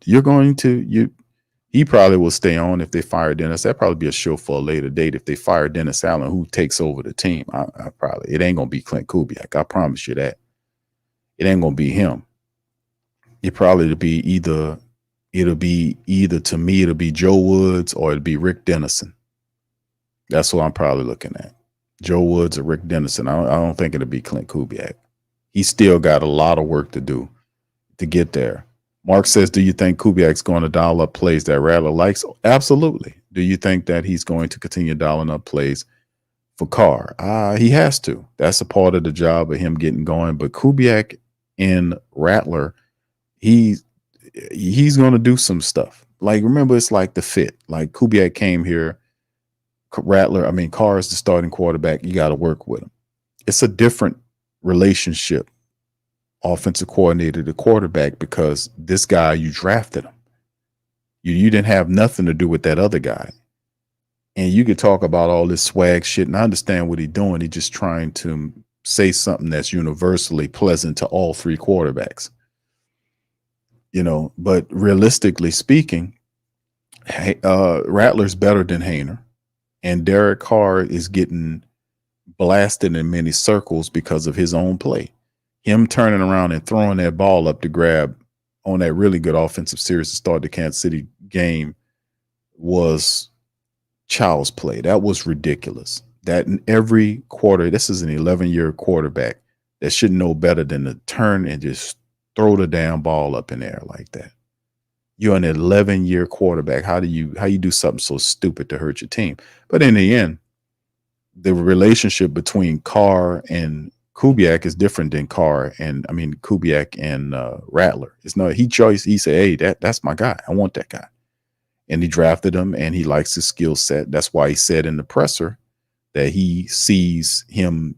He probably will stay on if they fire Dennis. That'd probably be a show for a later date. If they fire Dennis Allen, who takes over the team, it ain't gonna be Clint Kubiak. I promise you that. It ain't gonna be him. It'll be either to me, it'll be Joe Woods or it'll be Rick Dennison. That's what I'm probably looking at. Joe Woods or Rick Dennison. I don't think it'll be Clint Kubiak. He's still got a lot of work to do. to get there. Mark says, do you think Kubiak's going to dial up plays that Rattler likes? Absolutely. Do you think that he's going to continue dialing up plays for Carr? He has to. That's a part of the job of him getting going. But Kubiak and Rattler, he's going to do some stuff. Like, remember, it's like the fit. Like, Kubiak came here, Carr is the starting quarterback. You got to work with him. It's a different relationship, offensive coordinator to quarterback, because this guy, you drafted him. You didn't have nothing to do with that other guy. And you could talk about all this swag shit, and I understand what he's doing. He's just trying to say something that's universally pleasant to all three quarterbacks. But realistically speaking, Rattler's better than Haener, and Derek Carr is getting blasted in many circles because of his own play. Him turning around and throwing that ball up to grab on that really good offensive series to start the Kansas City game was child's play. That was ridiculous. That in every quarter, this is an 11-year quarterback that should know better than to turn and just throw the damn ball up in the air like that. You're an 11-year quarterback. How you do something so stupid to hurt your team? But in the end, the relationship between Carr and Kubiak is different than Kubiak and Rattler. It's not he said, hey, that's my guy. I want that guy. And he drafted him, and he likes his skill set. That's why he said in the presser that he sees him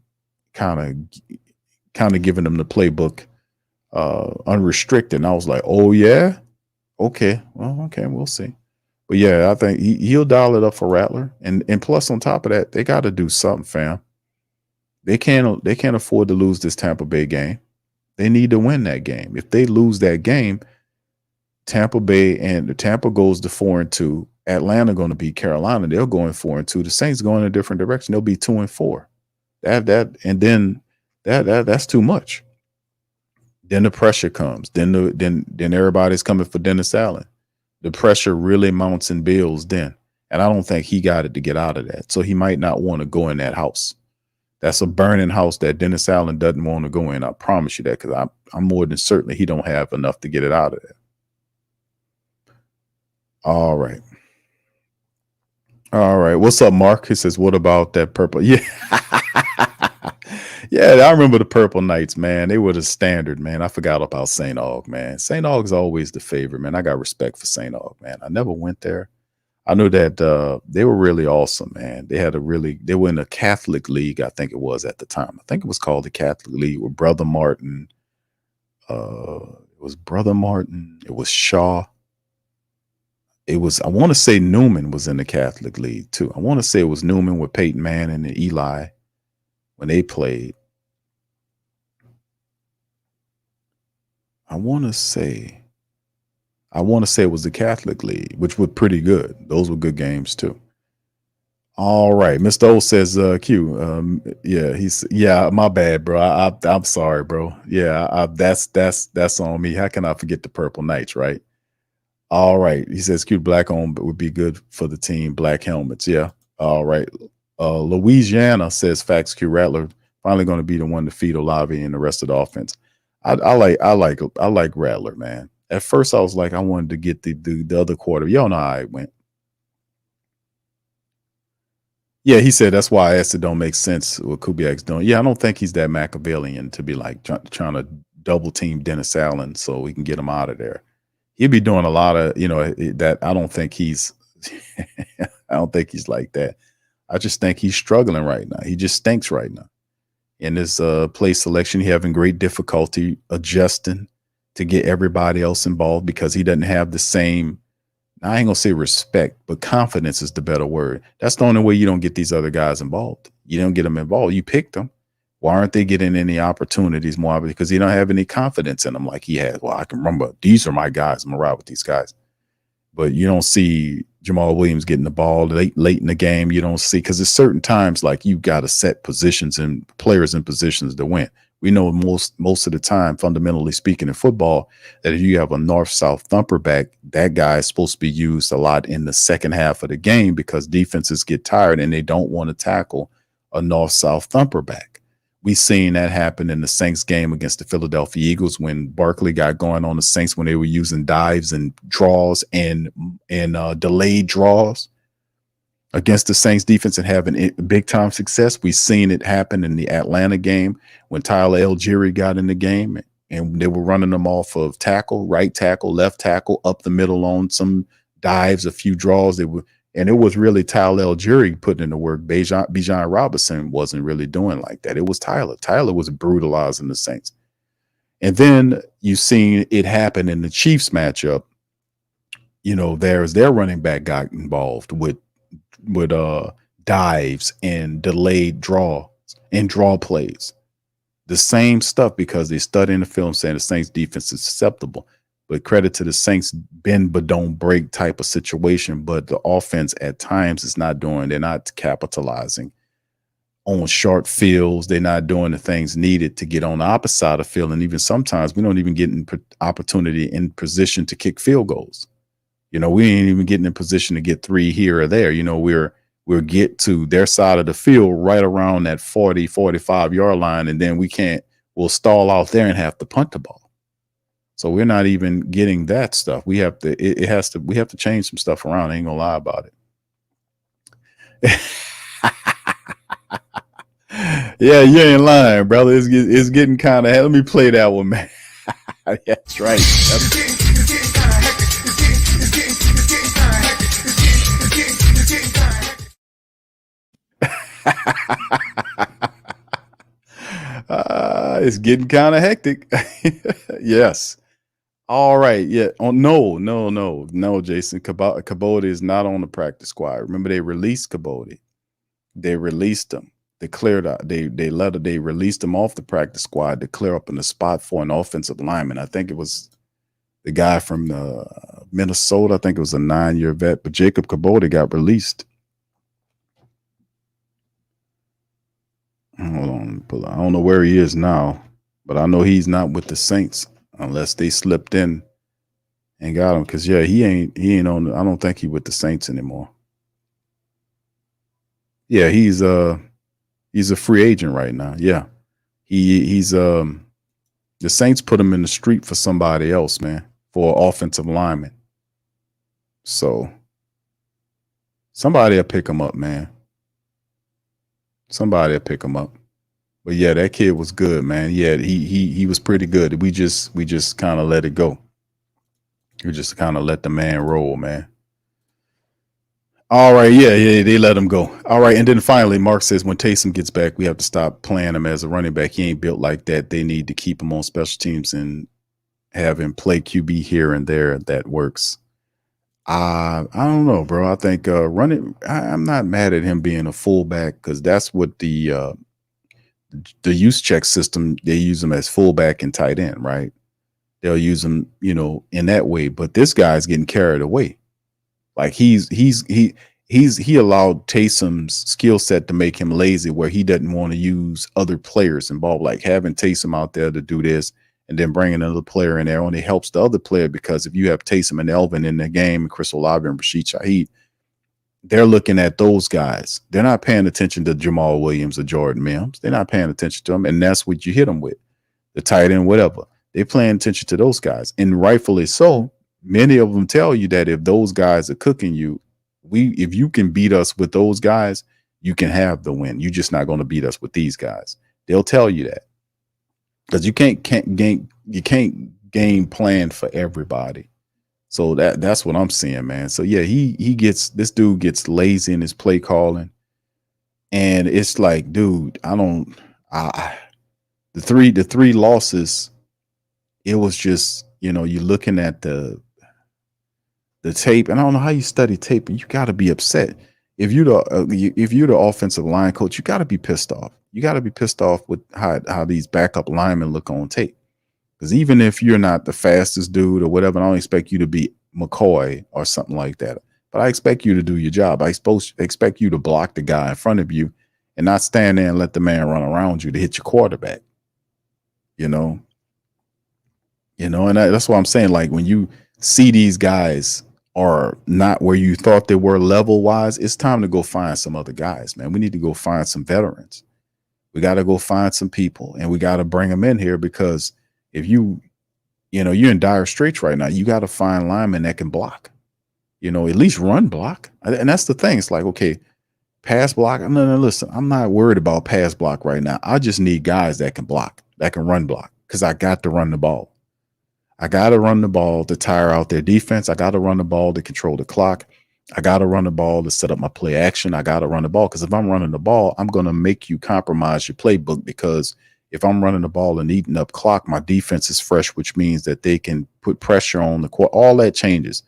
kind of giving him the playbook unrestricted. And I was like, oh yeah, okay, well, okay, we'll see. But yeah, I think he'll dial it up for Rattler, and plus on top of that, they got to do something, fam. They can't afford to lose this Tampa Bay game. They need to win that game. If they lose that game, Tampa Bay and Tampa goes to 4-2. Atlanta going to beat Carolina. They're going 4-2. The Saints going in a different direction. They'll be 2-4. That's too much. Then the pressure comes. Then everybody's coming for Dennis Allen. The pressure really mounts and builds then. And I don't think he got it to get out of that. So he might not want to go in that house. That's a burning house that Dennis Allen doesn't want to go in. I promise you that, because I'm more than certain he don't have enough to get it out of there. All right. What's up, Mark? He says, what about that purple? Yeah. Yeah, I remember the Purple Knights, man. They were the standard, man. I forgot about St. Aug, man. St. Aug's always the favorite, man. I got respect for St. Aug, man. I never went there. I knew that they were really awesome, man. They were in a Catholic league, I think it was at the time. I think it was called the Catholic League with Brother Martin. It was Brother Martin. It was Shaw. I want to say Newman was in the Catholic League too. I want to say it was Newman with Peyton Manning and Eli when they played. I want to say it was the Catholic League, which was pretty good. Those were good games too. All right. Mr. O says, Q, my bad, bro. I'm sorry, bro. Yeah, that's on me. How can I forget the Purple Knights, right? All right. He says, Q, black on would be good for the team. Black helmets. Yeah. All right. Louisiana says, facts, Q, Rattler finally going to be the one to feed Olave and the rest of the offense. I like Rattler, man. At first, I was like, I wanted to get the other quarter. Y'all know how it went. Yeah, he said that's why I asked it don't make sense what Kubiak's doing. Yeah, I don't think he's that Machiavellian to be like trying to double team Dennis Allen so we can get him out of there. He'd be doing a lot of, that. I don't think he's like that. I just think he's struggling right now. He just stinks right now. In his play selection, he having great difficulty adjusting to get everybody else involved because he doesn't have the same, I ain't gonna say respect, but confidence is the better word. That's the only way you don't get these other guys involved. You don't get them involved. You picked them. Why aren't they getting any opportunities more? Because he don't have any confidence in them like he has. Well, I can remember these are my guys. I'm gonna ride with these guys. But you don't see Jamal Williams getting the ball late in the game. You don't see, because there's certain times like you got to set positions and players in positions to win. We know most of the time, fundamentally speaking in football, that if you have a north-south thumper back, that guy is supposed to be used a lot in the second half of the game because defenses get tired and they don't want to tackle a north-south thumper back. We seen that happen in the Saints game against the Philadelphia Eagles when Barkley got going on the Saints when they were using dives and draws and delayed draws against the Saints defense and having big time success. We seen it happen in the Atlanta game when Tyler Algieri got in the game and they were running them off of tackle, right tackle, left tackle, up the middle on some dives, a few draws. And it was really Tyler Algieri putting in the work. Bijan Robinson wasn't really doing like that. It was Tyler. Tyler was brutalizing the Saints. And then you seen it happen in the Chiefs matchup. You know, their running back got involved with dives and delayed draws and draw plays. The same stuff because they studying the film saying the Saints defense is susceptible. But credit to the Saints, bend but don't break type of situation. But the offense at times is not doing, they're not capitalizing on short fields. They're not doing the things needed to get on the opposite side of the field. And even sometimes we don't even get an opportunity in position to kick field goals. You know, we ain't even getting in position to get 3 here or there. You know, we'll get to their side of the field right around that 40, 45 yard line. And then we'll stall out there and have to punt the ball. So we're not even getting that stuff. We have to change some stuff around. I ain't gonna lie about it. Yeah, you ain't lying, brother. It's getting kind of. Let me play that one, man. That's right. It's getting kind of hectic. Yes. All right. Yeah. Oh, no, Jason. Cabot is not on the practice squad. Remember, they released Cabot. They released him. They cleared out. They released him off the practice squad to clear up in the spot for an offensive lineman. I think it was the guy from Minnesota. I think it was a 9-year vet. But Jacob Cabot got released. Hold on. I don't know where he is now, but I know he's not with the Saints. Unless they slipped in and got him. Because, yeah, he ain't on. I don't think he with the Saints anymore. Yeah, he's a free agent right now. Yeah. He's the Saints put him in the street for somebody else, man, for offensive lineman. So somebody will pick him up, man. Somebody will pick him up. But yeah, that kid was good, man. Yeah, he was pretty good. We just kind of let it go. We just kind of let the man roll, man. All right, yeah, they let him go. All right, and then finally, Mark says when Taysom gets back, we have to stop playing him as a running back. He ain't built like that. They need to keep him on special teams and have him play QB here and there. That works. I don't know, bro. I think I'm not mad at him being a fullback because that's what the use check system, they use him as fullback and tight end, right? They'll use him, you know, in that way. But this guy's getting carried away. Like he allowed Taysom's skill set to make him lazy, where he doesn't want to use other players involved. Like having Taysom out there to do this and then bringing another player in there only helps the other player, because if you have Taysom and Elvin in the game, Chris Olave and Rashid Shaheed, they're looking at those guys. They're not paying attention to Jamal Williams or Jordan Mims. They're not paying attention to them, and that's what you hit them with, the tight end, whatever. They're paying attention to those guys, and rightfully so. Many of them tell you that if those guys are cooking you, if you can beat us with those guys, you can have the win. You're just not going to beat us with these guys. They'll tell you that, because you can't game plan for everybody. So that's what I'm seeing, man. So yeah, this dude gets lazy in his play calling. And it's like, dude, the three losses, it was just, you know, you're looking at the tape, and I don't know how you study tape, but you got to be upset. If you're the offensive line coach, you got to be pissed off. You got to be pissed off with how these backup linemen look on tape. Because even if you're not the fastest dude or whatever, I don't expect you to be McCoy or something like that. But I expect you to do your job. I expect you to block the guy in front of you and not stand there and let the man run around you to hit your quarterback. You know, and that's what I'm saying. Like, when you see these guys are not where you thought they were level wise, it's time to go find some other guys, man. We need to go find some veterans. We got to go find some people, and we got to bring them in here, because if you're in dire straits right now, you got to find linemen that can block, at least run block. And that's the thing. It's like, okay, pass block. No, listen, I'm not worried about pass block right now. I just need guys that can block, that can run block, because I got to run the ball. I got to run the ball to tire out their defense. I got to run the ball to control the clock. I got to run the ball to set up my play action. I got to run the ball, because if I'm running the ball, I'm going to make you compromise your playbook, because if I'm running the ball and eating up clock, my defense is fresh, which means that they can put pressure on the court. All that changes.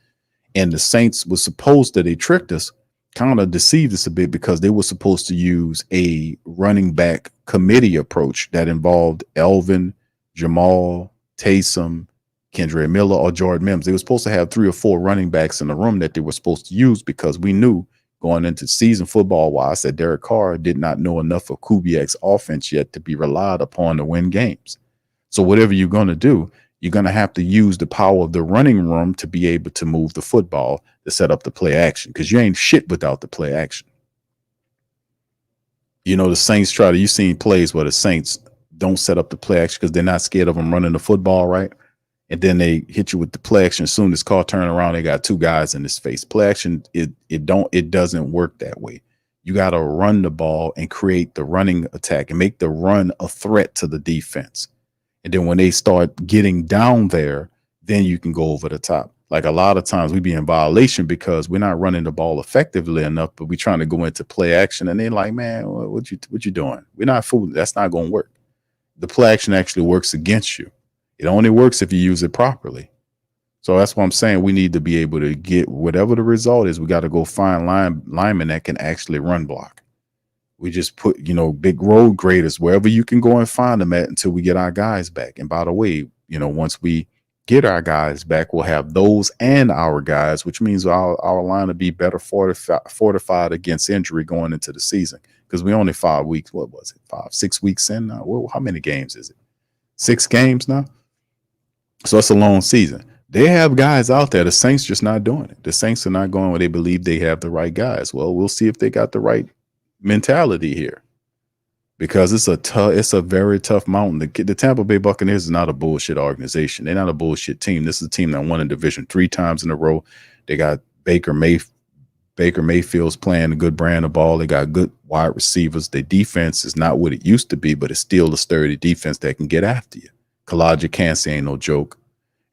And the Saints was supposed to, they tricked us, kind of deceived us a bit, because they were supposed to use a running back committee approach that involved Elvin, Jamal, Taysom, Kendre Miller, or Jordan Mims. They were supposed to have 3 or 4 running backs in the room that they were supposed to use, because we knew going into season football-wise that Derek Carr did not know enough of Kubiak's offense yet to be relied upon to win games. So whatever you're going to do, you're going to have to use the power of the running room to be able to move the football to set up the play action, because you ain't shit without the play action. The Saints you've seen plays where the Saints don't set up the play action because they're not scared of them running the football, right? And then they hit you with the play action. As soon as Carr turn around, they got 2 guys in his face. Play action, it doesn't work that way. You got to run the ball and create the running attack and make the run a threat to the defense. And then when they start getting down there, then you can go over the top. Like a lot of times we be in violation because we're not running the ball effectively enough, but we're trying to go into play action. And they're like, man, what you doing? We're not fooling. That's not going to work. The play action actually works against you. It only works if you use it properly. So that's what I'm saying. We need to be able to get whatever the result is. We got to go find linemen that can actually run block. We just put, big road graders wherever you can go and find them at until we get our guys back. And by the way, once we get our guys back, we'll have those and our guys, which means our line will be better fortified against injury going into the season, because we only 5 weeks. What was it? 6 weeks in now? Well, how many games is it? 6 games now. So it's a long season. They have guys out there. The Saints just not doing it. The Saints are not going where they believe they have the right guys. Well, we'll see if they got the right mentality here, because it's a very tough mountain. The Tampa Bay Buccaneers is not a bullshit organization. They're not a bullshit team. This is a team that won a division 3 times in a row. They got Baker Mayfield's playing a good brand of ball. They got good wide receivers. Their defense is not what it used to be, but it's still a sturdy defense that can get after you. Kalaja Kansey ain't no joke.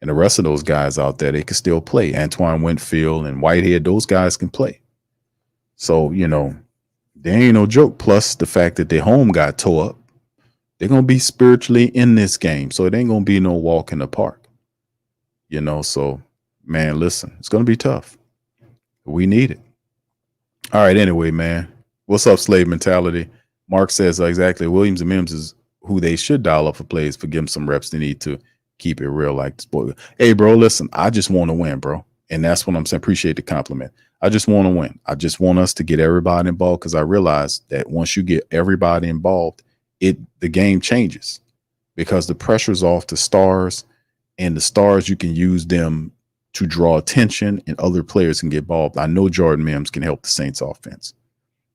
And the rest of those guys out there, they can still play. Antoine Winfield and Whitehead, those guys can play. So, they ain't no joke. Plus the fact that their home got tore up, they're going to be spiritually in this game. So it ain't going to be no walk in the park. So, man, listen, it's going to be tough. We need it. All right, anyway, man. What's up, Slave Mentality? Mark says exactly, Williams and Mims is who they should dial up for plays, for give them some reps. They need to keep it real like the sport. Hey, bro, listen, I just want to win, bro. And that's what I'm saying. Appreciate the compliment. I just want to win. I just want us to get everybody involved, because I realize that once you get everybody involved, the game changes, because the pressure's off the stars, and the stars, you can use them to draw attention, and other players can get involved. I know Jordan Mims can help the Saints offense.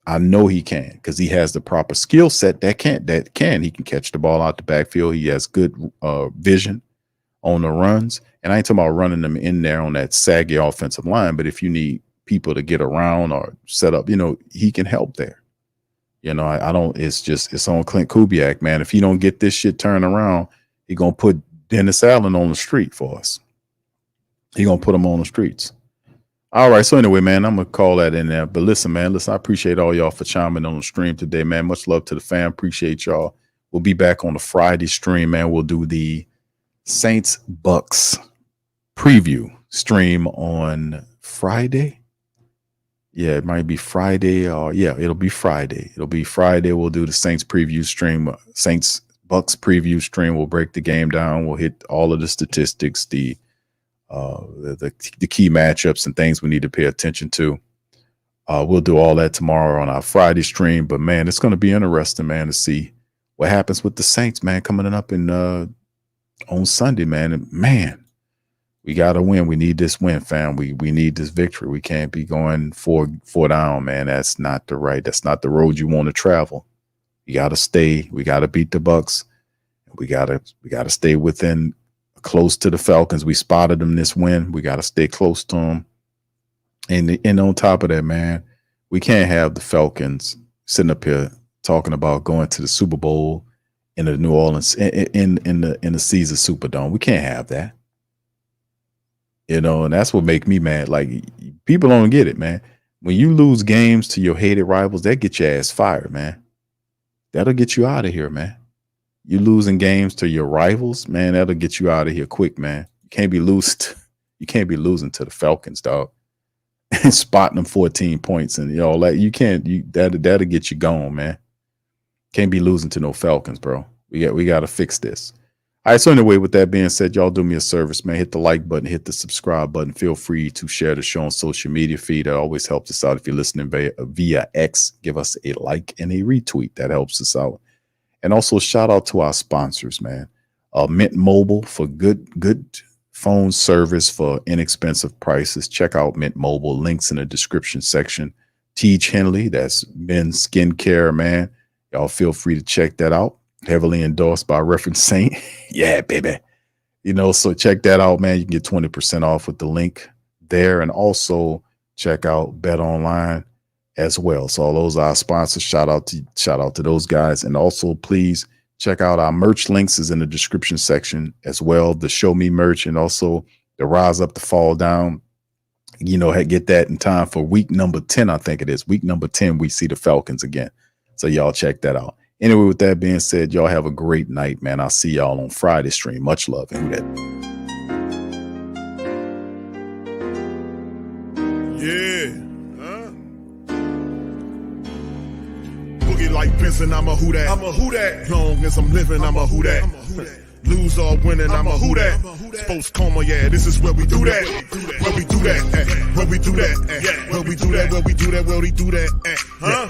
I know he can, because he has the proper skill set he can catch the ball out the backfield. He has good vision on the runs. And I ain't talking about running them in there on that saggy offensive line, but if you need people to get around or set up, he can help there. It's on Clint Kubiak, man. If he don't get this shit turned around, he going to put Dennis Allen on the street for us. He going to put him on the streets. All right. So anyway, man, I'm going to call that in there. But listen, man, I appreciate all y'all for chiming on the stream today, man. Much love to the fam. Appreciate y'all. We'll be back on the Friday stream, man. We'll do the Saints Bucs preview stream on Friday. Yeah, it might be Friday, or it'll be Friday. We'll do the Saints preview stream, Saints Bucs preview stream. We'll break the game down. We'll hit all of the statistics, the key matchups and things we need to pay attention to. We'll do all that tomorrow on our Friday stream. But man, it's going to be interesting, man, to see what happens with the Saints, man, coming up on Sunday, man. And man, we got to win. We need this win, fam. We need this victory. We can't be going four down, man. That's not the road you want to travel. We got to stay. We got to beat the Bucs. We got to stay within close to the Falcons. We spotted them this win. We got to stay close to them. And on top of that, man, we can't have the Falcons sitting up here talking about going to the Super Bowl in the New Orleans in the Caesars Superdome. We can't have that. You know, and that's what make me mad. Like, people don't get it, man. When you lose games to your hated rivals, that get your ass fired, man. That'll get you out of here, man. You losing games to your rivals, man, that'll get you out of here quick, man. You can't be losing to the Falcons, dog. And spotting them 14 points and like that'll get you gone, man. Can't be losing to no Falcons, bro. We got to fix this. All right, so anyway, with that being said, y'all do me a service, man. Hit the like button, hit the subscribe button. Feel free to share the show on social media feed. That always helps us out. If you're listening via X, give us a like and a retweet. That helps us out. And also shout out to our sponsors, man. Mint Mobile for good phone service for inexpensive prices. Check out Mint Mobile. Links in the description section. Teach Henley, that's men's skincare, man. Y'all feel free to check that out. Heavily endorsed by Reference Saint. Yeah, baby. So check that out, man. You can get 20% off with the link there. And also check out Bet Online as well. So all those are our sponsors. Shout out to those guys. And also please check out our merch links is in the description section as well. The Show Me merch and also the Rise Up to Fall Down. Get that in time for week number 10, I think it is. Week number 10, we see the Falcons again. So y'all check that out. Anyway, with that being said, y'all have a great night, man. I'll see y'all on Friday stream. Much love. And Boogie like Benson, I'm a who that. I'm a who that. Long as I'm living, I'm a who that. Lose or winning, I'm a who that. Sports Coma, yeah, this is where we do that. Where we do that, where we do that, where we do that, where we do that, where we do that.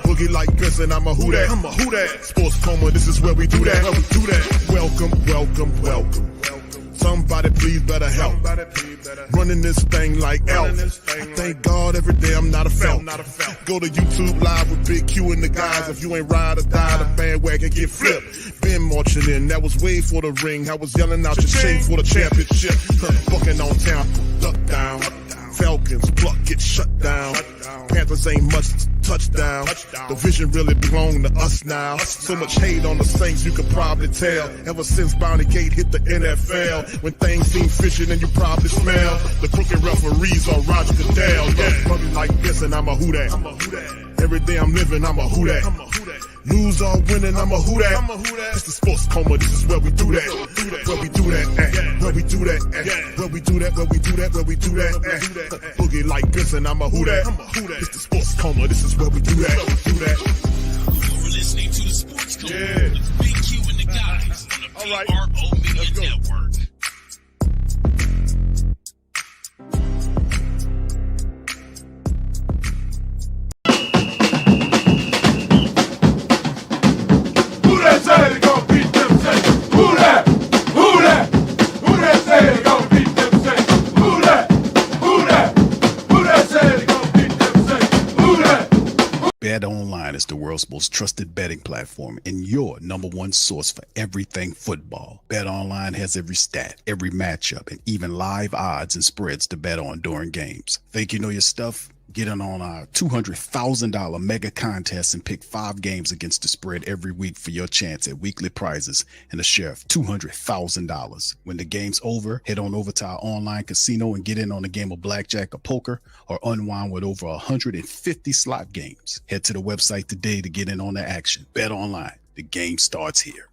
Boogie like Benson, I'm a who that. I'm a who that. Sports Coma, this is where we do that. Where we do that. Welcome, welcome, welcome. Somebody please better help. Running this thing like Elf. I thank God every day I'm not a Falcon. Go to YouTube Live with Big Q and the guys. If you ain't ride or die, the bandwagon get flipped. Been marching in, that was way for the ring. I was yelling out your shade for the championship. Bucking on Tampa, duck down. Falcons, pluck, get shut down. Panthers ain't much touchdown. The vision really belong to us now. So much hate on the Saints, you could probably tell. Ever since Bounty Gate hit the NFL, when things seem fishy and you probably smell the crooked referees or Roger Goodell. Probably like this and I'm a who that. Every day I'm living, I'm a who that. Lose or winning, I'm a who that. It's the Sports Coma, this is where we do that. Where we do that, where we do that, where we do that, where we do that, where we do that. Boogie like Benson, I'm a who that. It's the Sports Coma, this is where we do that. You're listening to the Sports Coma with Big Q and the guys on the PRO Media Network. Bet Online is the world's most trusted betting platform and your number one source for everything football. Bet Online has every stat, every matchup, and even live odds and spreads to bet on during games. Think you know your stuff? Get in on our $200,000 mega contest and pick 5 games against the spread every week for your chance at weekly prizes and a share of $200,000. When the game's over, head on over to our online casino and get in on a game of blackjack or poker or unwind with over 150 slot games. Head to the website today to get in on the action. Bet Online. The game starts here.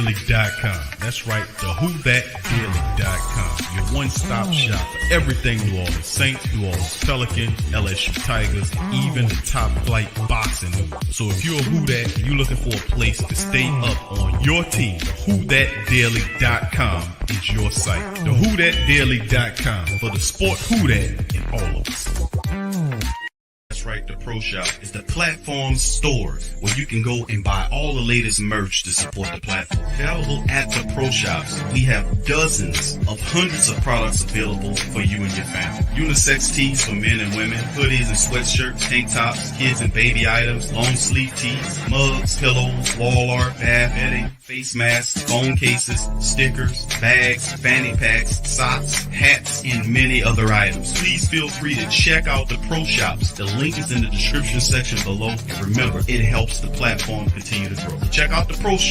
WhoThatDaily.com. That's right, the WhoThatDaily.com. Your one-stop shop for everything New Orleans Saints, New Orleans Pelicans, LSU Tigers, even the top flight boxing news. So if you're a Who That and you're looking for a place to stay up on your team, WhoThatDaily.com is your site. The WhoThatDaily.com for the sport Who That in all of us. That's right, the Pro Shop is the platform's store where you can go and buy all the latest merch to support the platform. Available at the Pro Shops, we have dozens of hundreds of products available for you and your family. Unisex tees for men and women, hoodies and sweatshirts, tank tops, kids and baby items, long sleeve tees, mugs, pillows, wall art, bath bedding, face masks, phone cases, stickers, bags, fanny packs, socks, hats, and many other items. Please feel free to check out the Pro Shops. The link is in the description section below. And remember, it helps the platform continue to grow. Check out the Pro Shop.